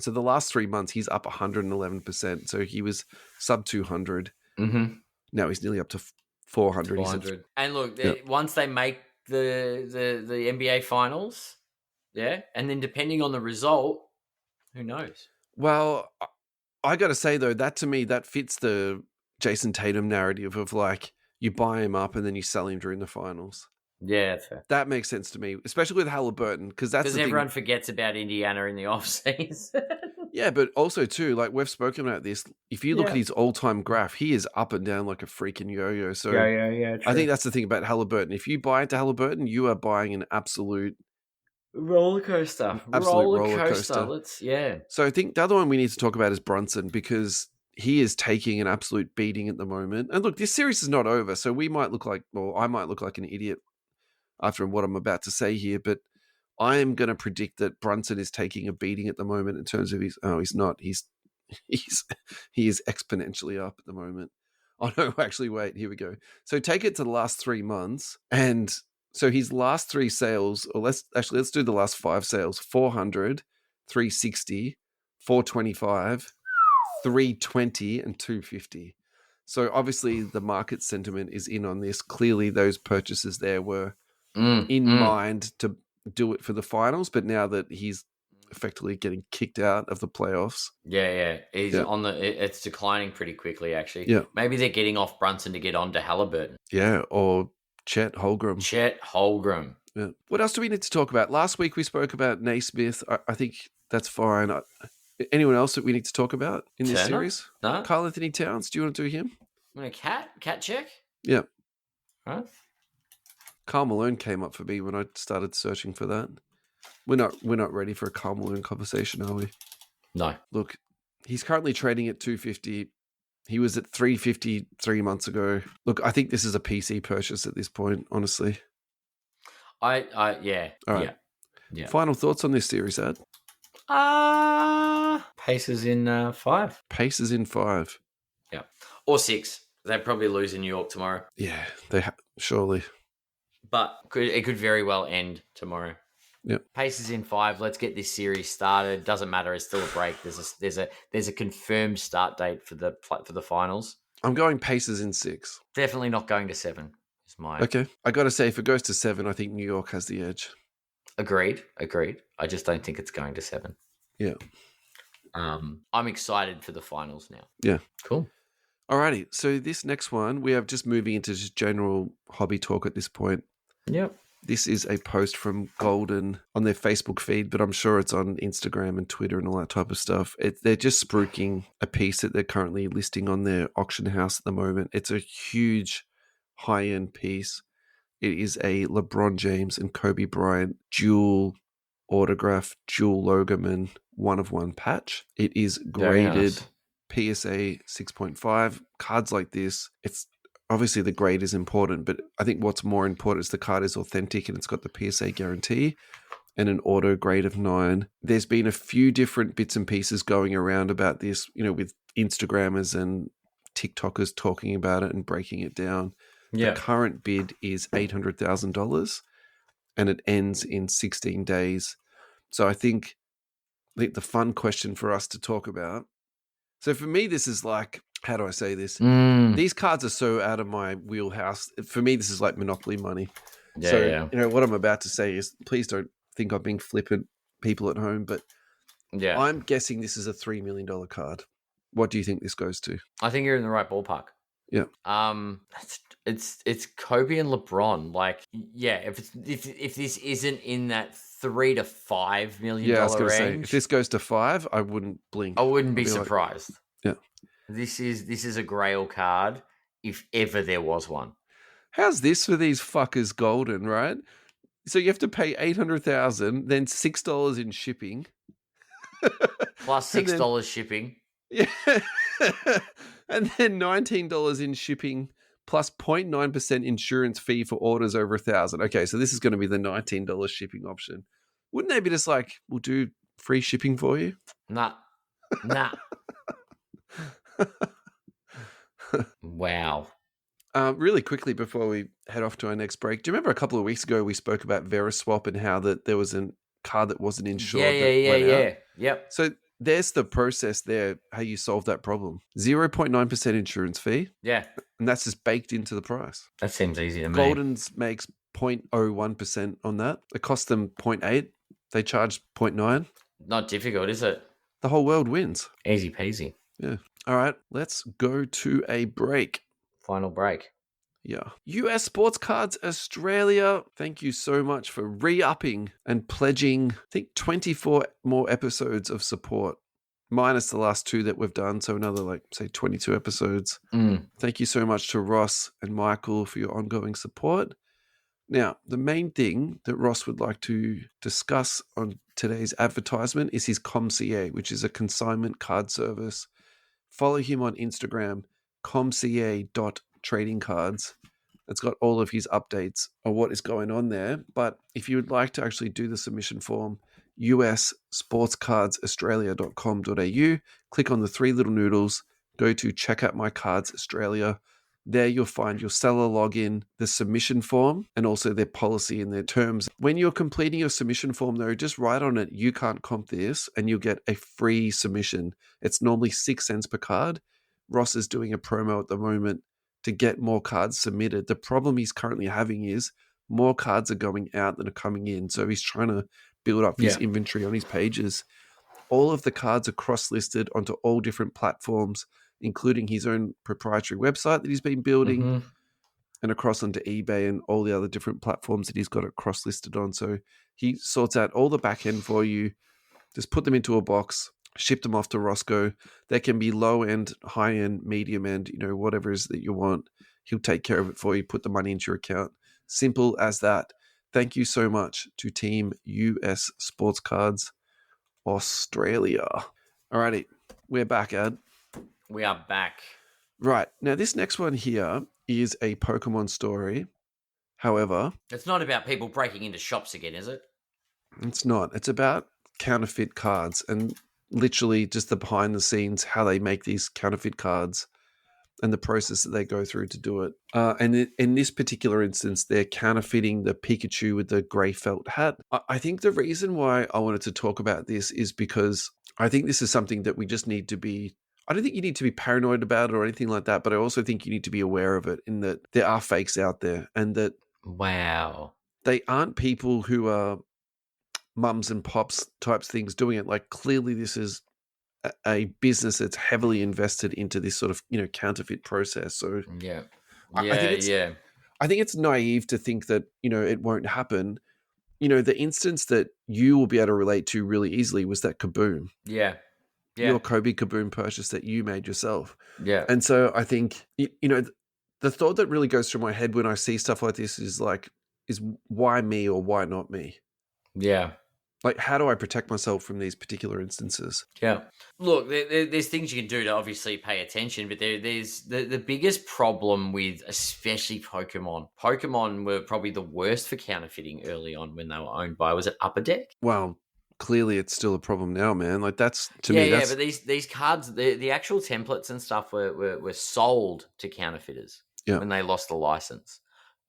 so the last 3 months, he's up 111%. So he was sub 200. Mm-hmm. Now he's nearly up to 400. 400. And look, once they make the NBA finals, and then depending on the result, who knows? Well, I got to say though, that to me, that fits the Jason Tatum narrative of like, you buy him up and then you sell him during the finals. Yeah, that's fair. That makes sense to me, especially with Haliburton, because everyone forgets about Indiana in the offseason. Yeah, but also too, like we've spoken about this. If you look at his all-time graph, he is up and down like a freaking yo-yo. So yeah. I think that's the thing about Haliburton. If you buy into Haliburton, you are buying an absolute roller coaster. So I think the other one we need to talk about is Brunson, because he is taking an absolute beating at the moment. And look, this series is not over, so I might look like an idiot after what I'm about to say here, but I am going to predict that Brunson is taking a beating at the moment in terms of he's not. He is exponentially up at the moment. Oh no, actually, wait, here we go. So take it to the last 3 months, and so his last 3 sales, or let's do the last 5 sales: 400, 360, 425, 320, and 250. So obviously the market sentiment is in on this. Clearly those purchases there were in mind to do it for the finals, but now that he's effectively getting kicked out of the playoffs. He's on it's declining pretty quickly, actually. Yeah. Maybe they're getting off Brunson to get on to Haliburton. Yeah, or Chet Holmgren. Yeah. What else do we need to talk about? Last week we spoke about Naismith. I think that's fine. Anyone else that we need to talk about in this series? No. Karl Anthony Towns, do you want to do him? Want a cat check? Yeah. Right. Karl Malone came up for me when I started searching for that. We're not ready for a Karl Malone conversation, are we? No. Look, he's currently trading at 250. He was at 350 3 months ago. Look, I think this is a PC purchase at this point, honestly. Yeah. All right. Yeah. Final thoughts on this series, Ad? Pacers in 5. Pacers in 5. Yeah. Or 6. They probably lose in New York tomorrow. Yeah, surely. But it could very well end tomorrow. Yep. Pacers in 5. Let's get this series started. Doesn't matter. It's still a break. There's a confirmed start date for the finals. I'm going Pacers in 6. Definitely not going to 7. Is mine. Okay. I got to say, if it goes to 7, I think New York has the edge. Agreed. I just don't think it's going to 7. Yeah. I'm excited for the finals now. Yeah. Cool. Alrighty. So this next one, we are just moving into just general hobby talk at this point. Yep. This is a post from Golden on their Facebook feed, but I'm sure it's on Instagram and Twitter and all that type of stuff. They're just spruiking a piece that they're currently listing on their auction house at the moment. It's a huge high-end piece. It is a LeBron James and Kobe Bryant dual autograph, dual logoman, 1-of-1 patch. It is graded PSA 6.5. Cards like this, it's obviously the grade is important, but I think what's more important is the card is authentic and it's got the PSA guarantee and an auto grade of 9. There's been a few different bits and pieces going around about this, with Instagrammers and TikTokers talking about it and breaking it down. Yeah. The current bid is $800,000 and it ends in 16 days. So I think the fun question for us to talk about. So for me, this is like, how do I say this? These cards are so out of my wheelhouse. For me, this is like Monopoly money. Yeah. What I'm about to say is, please don't think I'm being flippant, people at home, but Yeah. I'm guessing this is a $3 million card. What do you think this goes to? I think you're in the right ballpark. Yeah. It's Kobe and LeBron. Like, yeah, if this isn't in that $3 to $5 million I was going to say, range, if this goes to 5, I wouldn't blink. I wouldn't be I'd like, surprised. yeah. This is a Grail card, if ever there was one. How's this for these fuckers golden, right? So you have to pay $800,000, then $6 in shipping. Plus $6 shipping. Yeah. And then $19 in shipping plus 0.9% insurance fee for orders over $1,000. Okay, so this is going to be the $19 shipping option. Wouldn't they be just like, we'll do free shipping for you? Nah. Wow. Really quickly before we head off to our next break, do you remember a couple of weeks ago we spoke about Veriswap and how that there was a card that wasn't insured? Yeah. Yep. So there's the process there, how you solve that problem. 0.9% insurance fee. Yeah. And that's just baked into the price. That seems easy to me. Golden's makes 0.01% on that. It costs them 0.8. They charge 0.9. Not difficult, is it? The whole world wins. Easy peasy. Yeah. All right, let's go to a break. Final break. Yeah. US Sports Cards Australia, thank you so much for re-upping and pledging, I think, 24 more episodes of support, minus the last 2 that we've done. So another, say 22 episodes. Thank you so much to Ross and Michael for your ongoing support. Now, the main thing that Ross would like to discuss on today's advertisement is his ComCA, which is a consignment card service. Follow him on Instagram, comca.tradingcards. It's got all of his updates on what is going on there. But if you would like to actually do the submission form, ussportscardsaustralia.com.au, click on the 3 little noodles, go to check out my cards Australia. There you'll find your seller login, the submission form, and also their policy and their terms. When you're completing your submission form, though, just write on it, you can't comp this, and you'll get a free submission. It's normally 6 cents per card. Ross is doing a promo at the moment to get more cards submitted. The problem he's currently having is more cards are going out than are coming in. So he's trying to build up his inventory on his pages. All of the cards are cross-listed onto all different platforms, including his own proprietary website that he's been building, and across onto eBay and all the other different platforms that he's got it cross-listed on. So he sorts out all the back end for you, just put them into a box, ship them off to Roscoe. They can be low-end, high-end, medium-end, whatever it is that you want. He'll take care of it for you, put the money into your account. Simple as that. Thank you so much to Team US Sports Cards Australia. Alrighty, we're back, Ad. We are back. Right. Now, this next one here is a Pokemon story. However, it's not about people breaking into shops again, is it? It's not. It's about counterfeit cards and literally just the behind the scenes, how they make these counterfeit cards and the process that they go through to do it. And in this particular instance, they're counterfeiting the Pikachu with the grey felt hat. I think the reason why I wanted to talk about this is because I think this is something that we just need to be... I don't think you need to be paranoid about it or anything like that, but I also think you need to be aware of it in that there are fakes out there and that... Wow. They aren't people who are mums and pops types things doing it. Like, clearly this is a business that's heavily invested into this sort of, counterfeit process. So I think it's naive to think that, it won't happen. The instance that you will be able to relate to really easily was that Kaboom. Yeah. Your Kobe Kaboom purchase that you made yourself. Yeah. And so I think, the thought that really goes through my head when I see stuff like this is why me or why not me? Yeah. Like, how do I protect myself from these particular instances? Yeah. Look, there's things you can do to obviously pay attention, but there's the biggest problem with especially Pokemon. Pokemon were probably the worst for counterfeiting early on when they were owned by, was it Upper Deck? Well, clearly it's still a problem now, man. Like, that's, to me, that's... but these cards, the actual templates and stuff were sold to counterfeiters when they lost the license.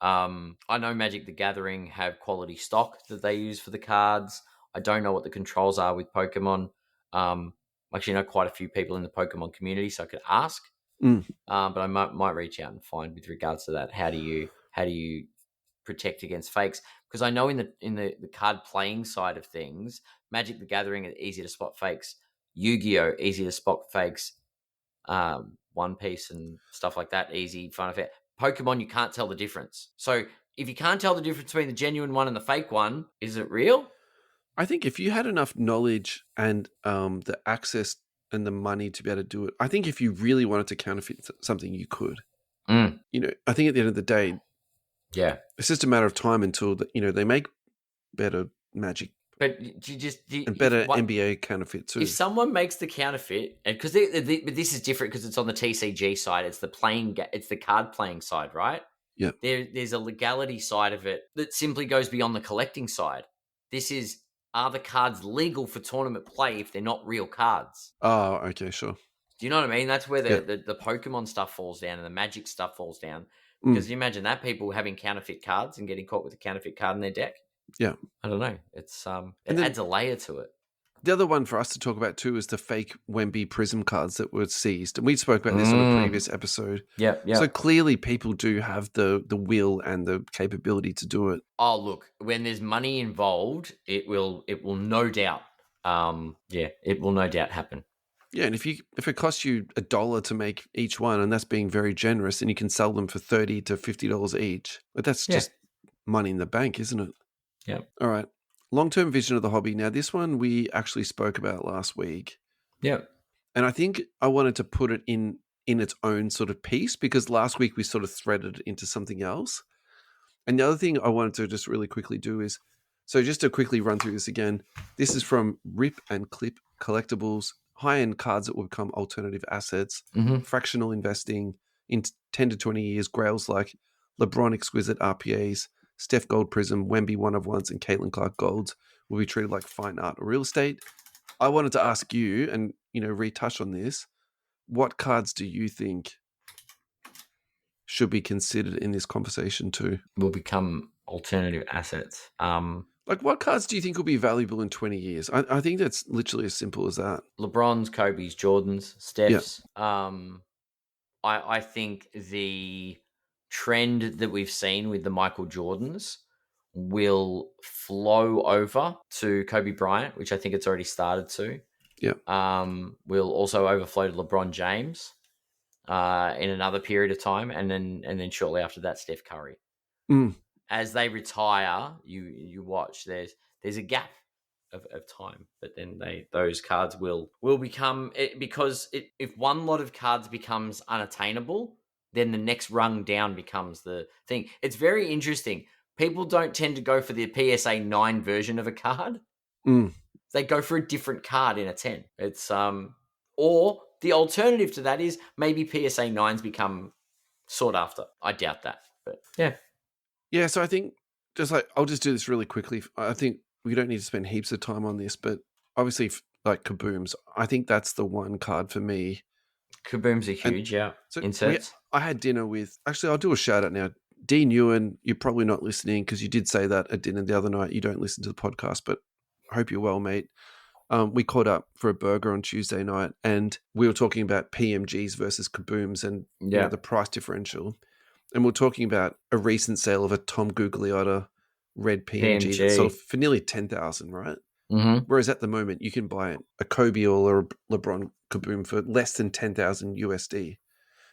I know Magic the Gathering have quality stock that they use for the cards. I don't know what the controls are with Pokemon. Actually, I know quite a few people in the Pokemon community, so I could ask. But I might reach out and find with regards to that. How do you protect against fakes, because I know in the card playing side of things, Magic the Gathering is easy to spot fakes, Yu-Gi-Oh easy to spot fakes, One Piece and stuff like that easy, fun affair. Pokemon, you can't tell the difference. So if you can't tell the difference between the genuine one and the fake one, is it real? I think if you had enough knowledge and the access and the money to be able to do it, I think if you really wanted to counterfeit something, you could. Mm. I think at the end of the day, yeah, it's just a matter of time until they make better Magic. But and better NBA counterfeit too. If someone makes the counterfeit, and because but this is different because it's on the TCG side, it's the card playing side, right? Yeah. There's a legality side of it that simply goes beyond the collecting side. This is, are the cards legal for tournament play if they're not real cards? Oh, okay, sure. Do you know what I mean? That's where the Pokemon stuff falls down and the Magic stuff falls down. Because you imagine that people having counterfeit cards and getting caught with a counterfeit card in their deck. Yeah. I don't know. It's it adds a layer to it. The other one for us to talk about too is the fake Wemby Prism cards that were seized. And we spoke about this on a previous episode. Yeah. So clearly people do have the will and the capability to do it. Oh, look, when there's money involved, it will no doubt it will no doubt happen. Yeah, and if it costs you $1 to make each one, and that's being very generous, and you can sell them for $30 to $50 each, but that's just money in the bank, isn't it? Yeah. All right. Long-term vision of the hobby. Now, this one we actually spoke about last week. Yeah. And I think I wanted to put it in its own sort of piece because last week we sort of threaded it into something else. And the other thing I wanted to just really quickly do is, so just to quickly run through this again, this is from Rip and Clip Collectibles, high-end cards that will become alternative assets, fractional investing in 10 to 20 years, grails like LeBron Exquisite RPAs, Steph Gold Prism, Wemby One of Ones, and Caitlin Clark Golds will be treated like fine art or real estate. I wanted to ask you, and retouch on this, what cards do you think should be considered in this conversation too? Will become alternative assets. Like what cards do you think will be valuable in 20 years? I think that's literally as simple as that. LeBron's, Kobe's, Jordan's, Steph's. Yeah. I think the trend that we've seen with the Michael Jordans will flow over to Kobe Bryant, which I think it's already started to. Yeah. Will also overflow to LeBron James in another period of time, and then shortly after that, Steph Curry. As they retire, you watch. There's a gap of time, but then those cards will become because if one lot of cards becomes unattainable, then the next rung down becomes the thing. It's very interesting. People don't tend to go for the PSA 9 version of a card. They go for a different card in a 10. It's or the alternative to that is maybe PSA 9s become sought after. I doubt that, but yeah. Yeah, so I think I'll just do this really quickly. I think we don't need to spend heaps of time on this, but obviously like Kabooms, I think that's the one card for me. Kabooms are huge, So inserts. I had dinner with, actually I'll do a shout out now. Dean Ewan, you're probably not listening because you did say that at dinner the other night. You don't listen to the podcast, but I hope you're well, mate. We caught up for a burger on Tuesday night and we were talking about PMGs versus Kabooms and the price differential. And we're talking about a recent sale of a Tom Gugliotta red PMG. That sold for nearly $10,000, right? Whereas at the moment, you can buy a Kobe or a LeBron Kaboom for less than $10,000 USD.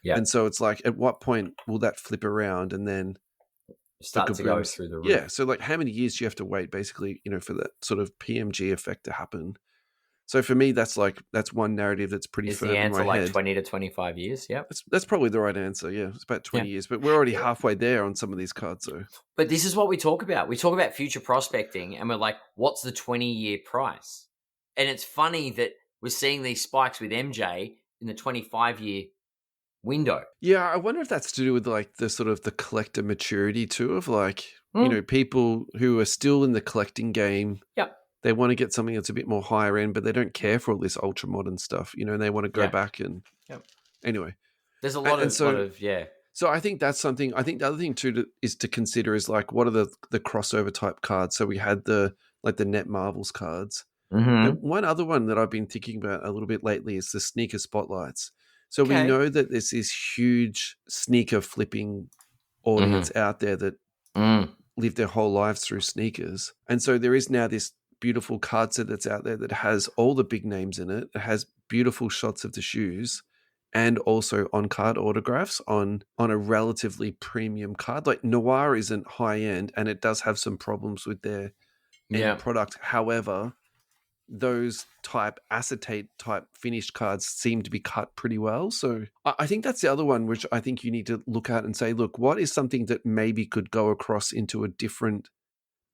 Yeah. And so it's like, at what point will that flip around and then start to go through the roof? Yeah. So like, how many years do you have to wait, basically, for that sort of PMG effect to happen? So for me, that's one narrative that's pretty firm in my head. Is the answer like 20 to 25 years? Yeah. That's probably the right answer, yeah. It's about 20 years, but we're already halfway there on some of these cards. So. But this is what we talk about. We talk about future prospecting and we're like, what's the 20-year price? And it's funny that we're seeing these spikes with MJ in the 25-year window. Yeah, I wonder if that's to do with like the sort of the collector maturity too of like, people who are still in the collecting game. Yep. They want to get something that's a bit more higher end, but they don't care for all this ultra modern stuff, and they want to go back and anyway. There's a lot of So I think that's something. I think the other thing too is to consider is like what are the crossover type cards. So we had the Net Marvels cards. And one other one that I've been thinking about a little bit lately is the sneaker spotlights. So we know that there's this huge sneaker flipping audience out there that lived their whole lives through sneakers. And so there is now this beautiful card set that's out there that has all the big names in it. It has beautiful shots of the shoes and also on-card autographs on a relatively premium card. Like Noir isn't high-end, and it does have some problems with their end product. However, those type acetate type finished cards seem to be cut pretty well. So I think that's the other one which I think you need to look at and say, look, what is something that maybe could go across into a different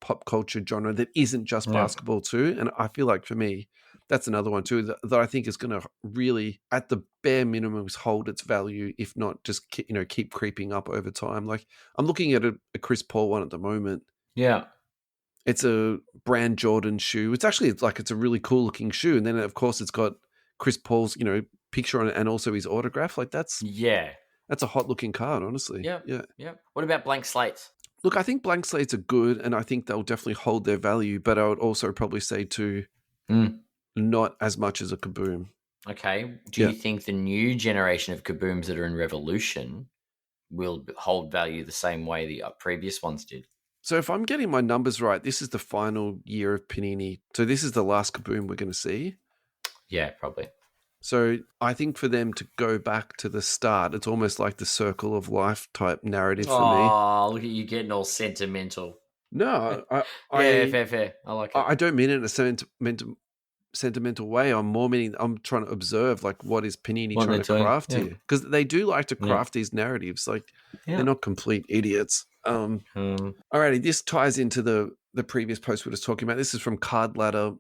pop culture genre that isn't just basketball too? And I feel like for me, that's another one too that I think is going to really, at the bare minimum, hold its value, if not just keep creeping up over time. Like I'm looking at a Chris Paul one at the moment. Yeah. It's a brand Jordan shoe. It's actually it's a really cool looking shoe. And then of course it's got Chris Paul's, picture on it and also his autograph. Like that's a hot looking card, honestly. Yeah. What about blank slates? Look, I think blank slates are good and I think they'll definitely hold their value, but I would also probably say too, not as much as a Kaboom. Okay. Do you think the new generation of Kabooms that are in Revolution will hold value the same way the previous ones did? So if I'm getting my numbers right, this is the final year of Panini. So this is the last Kaboom we're going to see. Yeah, probably. So I think for them to go back to the start, it's almost like the circle of life type narrative for me. Oh, look at you getting all sentimental. No, fair. I like it. I don't mean it in a sentimental way. I'm more meaning I'm trying to observe what is Panini trying to craft here, because they do like to craft these narratives. They're not complete idiots. Alrighty, this ties into the previous post we were just talking about. This is from Card Ladder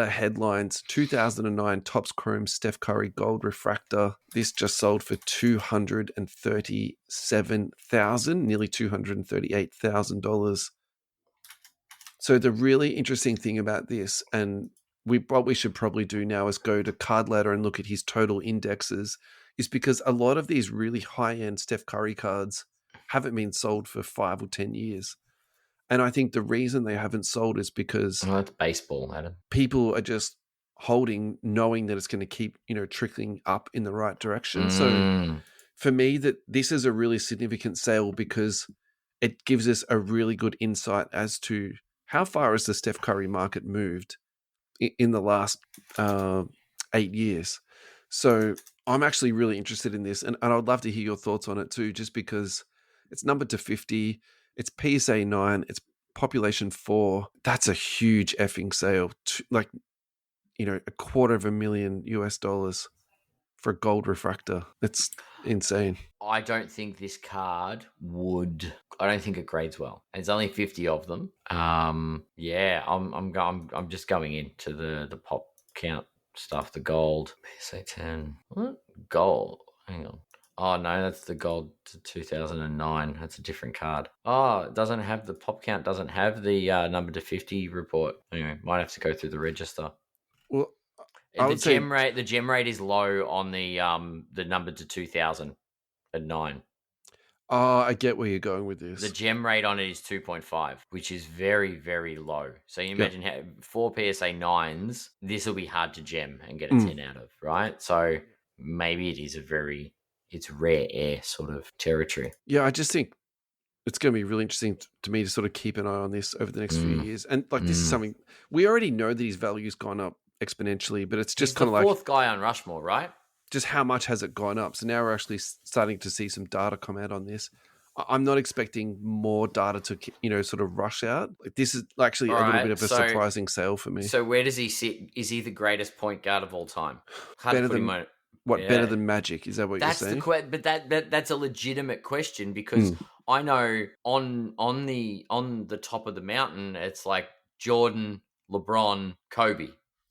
headlines. 2009 Topps Chrome Steph Curry Gold Refractor. This just sold for $237,000, nearly $238,000. So the really interesting thing about this, and what we should probably do now is go to Card Ladder and look at his total indexes, is because a lot of these really high-end Steph Curry cards haven't been sold for 5 or 10 years. And I think the reason they haven't sold is because that's baseball, Adam. People are just holding, knowing that it's going to keep, trickling up in the right direction. So for me, that this is a really significant sale because it gives us a really good insight as to how far has the Steph Curry market moved in the last 8 years. So I'm actually really interested in this, and I'd love to hear your thoughts on it too, just because it's numbered to 50. It's PSA 9. It's population 4. That's a huge effing sale. $250,000 US for a gold refractor. It's insane. I don't think this card would. I don't think it grades well. There's only 50 of them. I'm just going into the pop count stuff. The gold PSA 10. What gold? Hang on. Oh, no, that's the gold to 2009. That's a different card. Oh, it doesn't have the pop count, doesn't have the number to 50 report. Anyway, might have to go through the register. Well, the gem rate is low on the number to 2000 at 9. Oh, I get where you're going with this. The gem rate on it is 2.5, which is very, very low. So you imagine how 4 PSA 9s, this will be hard to gem and get a 10 out of, right? So maybe it is it's rare air sort of territory. Yeah, I just think it's going to be really interesting to me to sort of keep an eye on this over the next few years. And this is something we already know that his value's gone up exponentially, but it's just kind of the fourth guy on Rushmore, right? Just how much has it gone up? So now we're actually starting to see some data come out on this. I'm not expecting more data to, sort of rush out. This is actually a little bit of a surprising sale for me. So where does he sit? Is he the greatest point guard of all time? Better than Magic? Is that what you're saying? But that's a legitimate question because I know on the top of the mountain, it's like Jordan, LeBron, Kobe.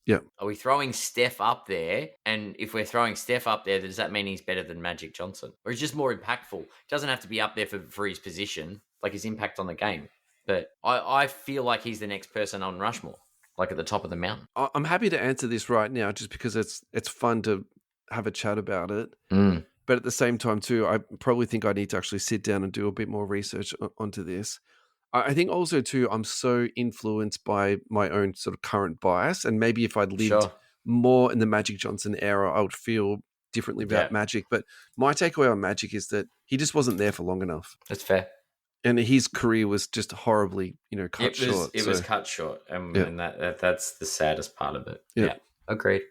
Yeah. Are we throwing Steph up there? And if we're throwing Steph up there, does that mean he's better than Magic Johnson? Or he's just more impactful? Doesn't have to be up there for his position, like his impact on the game. But I feel like he's the next person on Rushmore, like at the top of the mountain. I'm happy to answer this right now just because it's fun to have a chat about it. But at the same time too, I probably think I need to actually sit down and do a bit more research onto this. I think also too, I'm so influenced by my own sort of current bias, and maybe if I'd lived more in the Magic Johnson era, I would feel differently about Magic. But my takeaway on Magic is that he just wasn't there for long enough. That's fair. And his career was just horribly, cut short. It was cut short, Yeah. and that's the saddest part of it. Yeah. Yeah, agreed.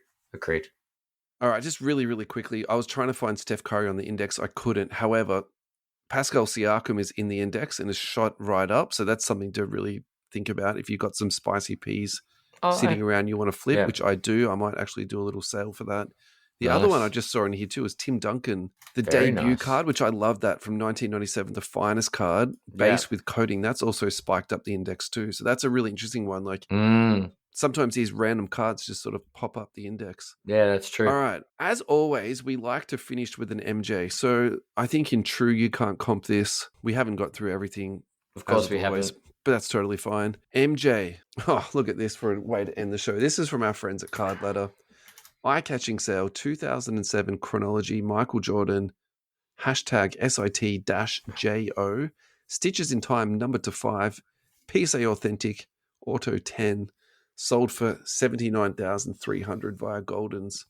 All right, just really, really quickly. I was trying to find Steph Curry on the index. I couldn't. However, Pascal Siakam is in the index and is shot right up. So that's something to really think about. If you've got some spicy peas sitting around you want to flip, which I do, I might actually do a little sale for that. The other one I just saw in here too is Tim Duncan, the debut card, which I love that from 1997, the finest card, base with coating. That's also spiked up the index too. So that's a really interesting one. Like sometimes these random cards just sort of pop up the index. Yeah, that's true. All right. As always, we like to finish with an MJ. So I think in true, you can't comp this. We haven't got through everything. Of course we haven't. But that's totally fine. MJ. Oh, look at this for a way to end the show. This is from our friends at Card Ladder. Eye-catching sale, 2007 chronology, Michael Jordan, hashtag SIT-JO, Stitches in Time, number to 5, PSA Authentic, Auto 10, sold for $79,300 via Goldens.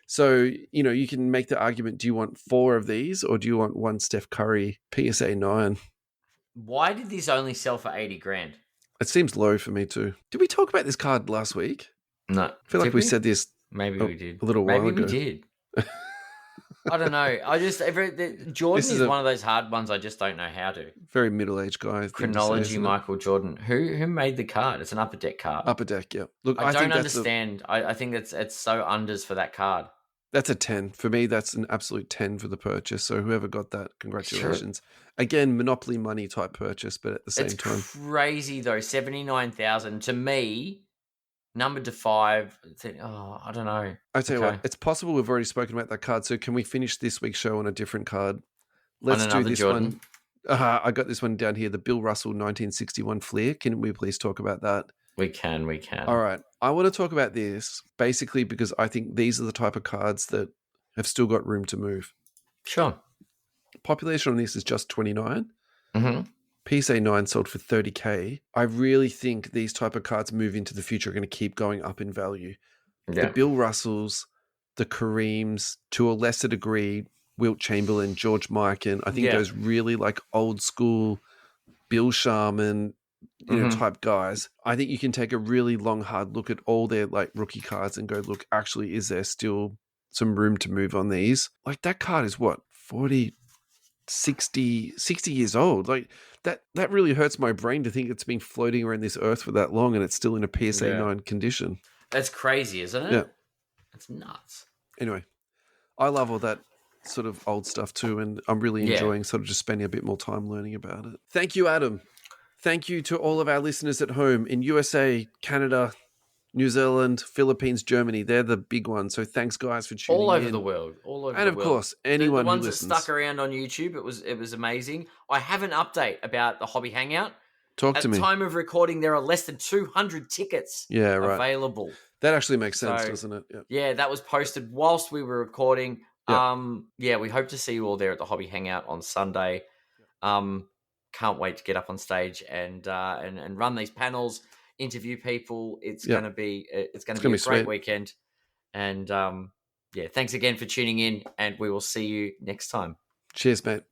So, you can make the argument, do you want 4 of these or do you want one Steph Curry PSA 9? Why did this only sell for $80,000? It seems low for me too. Did we talk about this card last week? No. I feel like we said this Maybe we did. A little while ago. Maybe we did. I don't know. Jordan is one of those hard ones I just don't know how to. Very middle-aged guy. Chronology Michael Jordan. Who made the card? It's an Upper Deck card. Upper Deck, yeah. Look, I don't understand. I think it's so unders for that card. That's a 10. For me, that's an absolute 10 for the purchase. So whoever got that, congratulations. Sure. Again, monopoly money type purchase, but at the same time. It's crazy though. 79,000 to me. Numbered to 5. I don't know. I tell you what, it's possible we've already spoken about that card. So can we finish this week's show on a different card? Let's do this Jordan one. I got this one down here, the Bill Russell 1961 Fleer. Can we please talk about that? We can. All right. I want to talk about this basically because I think these are the type of cards that have still got room to move. Sure. Population on this is just 29. Mm-hmm. PSA 9 sold for $30,000. I really think these type of cards move into the future are going to keep going up in value. Yeah. The Bill Russells, the Kareems, to a lesser degree, Wilt Chamberlain, George Mikan. I think those really like old school Bill Sharman, type guys. I think you can take a really long, hard look at all their like rookie cards and go, look, actually, is there still some room to move on these? Like that card is what, 40, 60 years old. Like that really hurts my brain to think it's been floating around this earth for that long and it's still in a PSA 9 condition. That's crazy, isn't it? Yeah. It's nuts. Anyway, I love all that sort of old stuff too, and I'm really enjoying sort of just spending a bit more time learning about it. Thank you, Adam. Thank you to all of our listeners at home in USA, Canada, New Zealand, Philippines, Germany. They're the big ones. So thanks, guys, for tuning in. All over the world. And of course, anyone the ones who listens. that stuck around on YouTube, it was amazing. I have an update about the Hobby Hangout. Talk to me. At the time of recording, there are less than 200 tickets available. That actually makes sense, doesn't it? Yeah, that was posted whilst we were recording. Yeah. We hope to see you all there at the Hobby Hangout on Sunday. Can't wait to get up on stage and run these panels, interview people. It's gonna be a great sweet weekend. And thanks again for tuning in, and we will see you next time. Cheers, mate.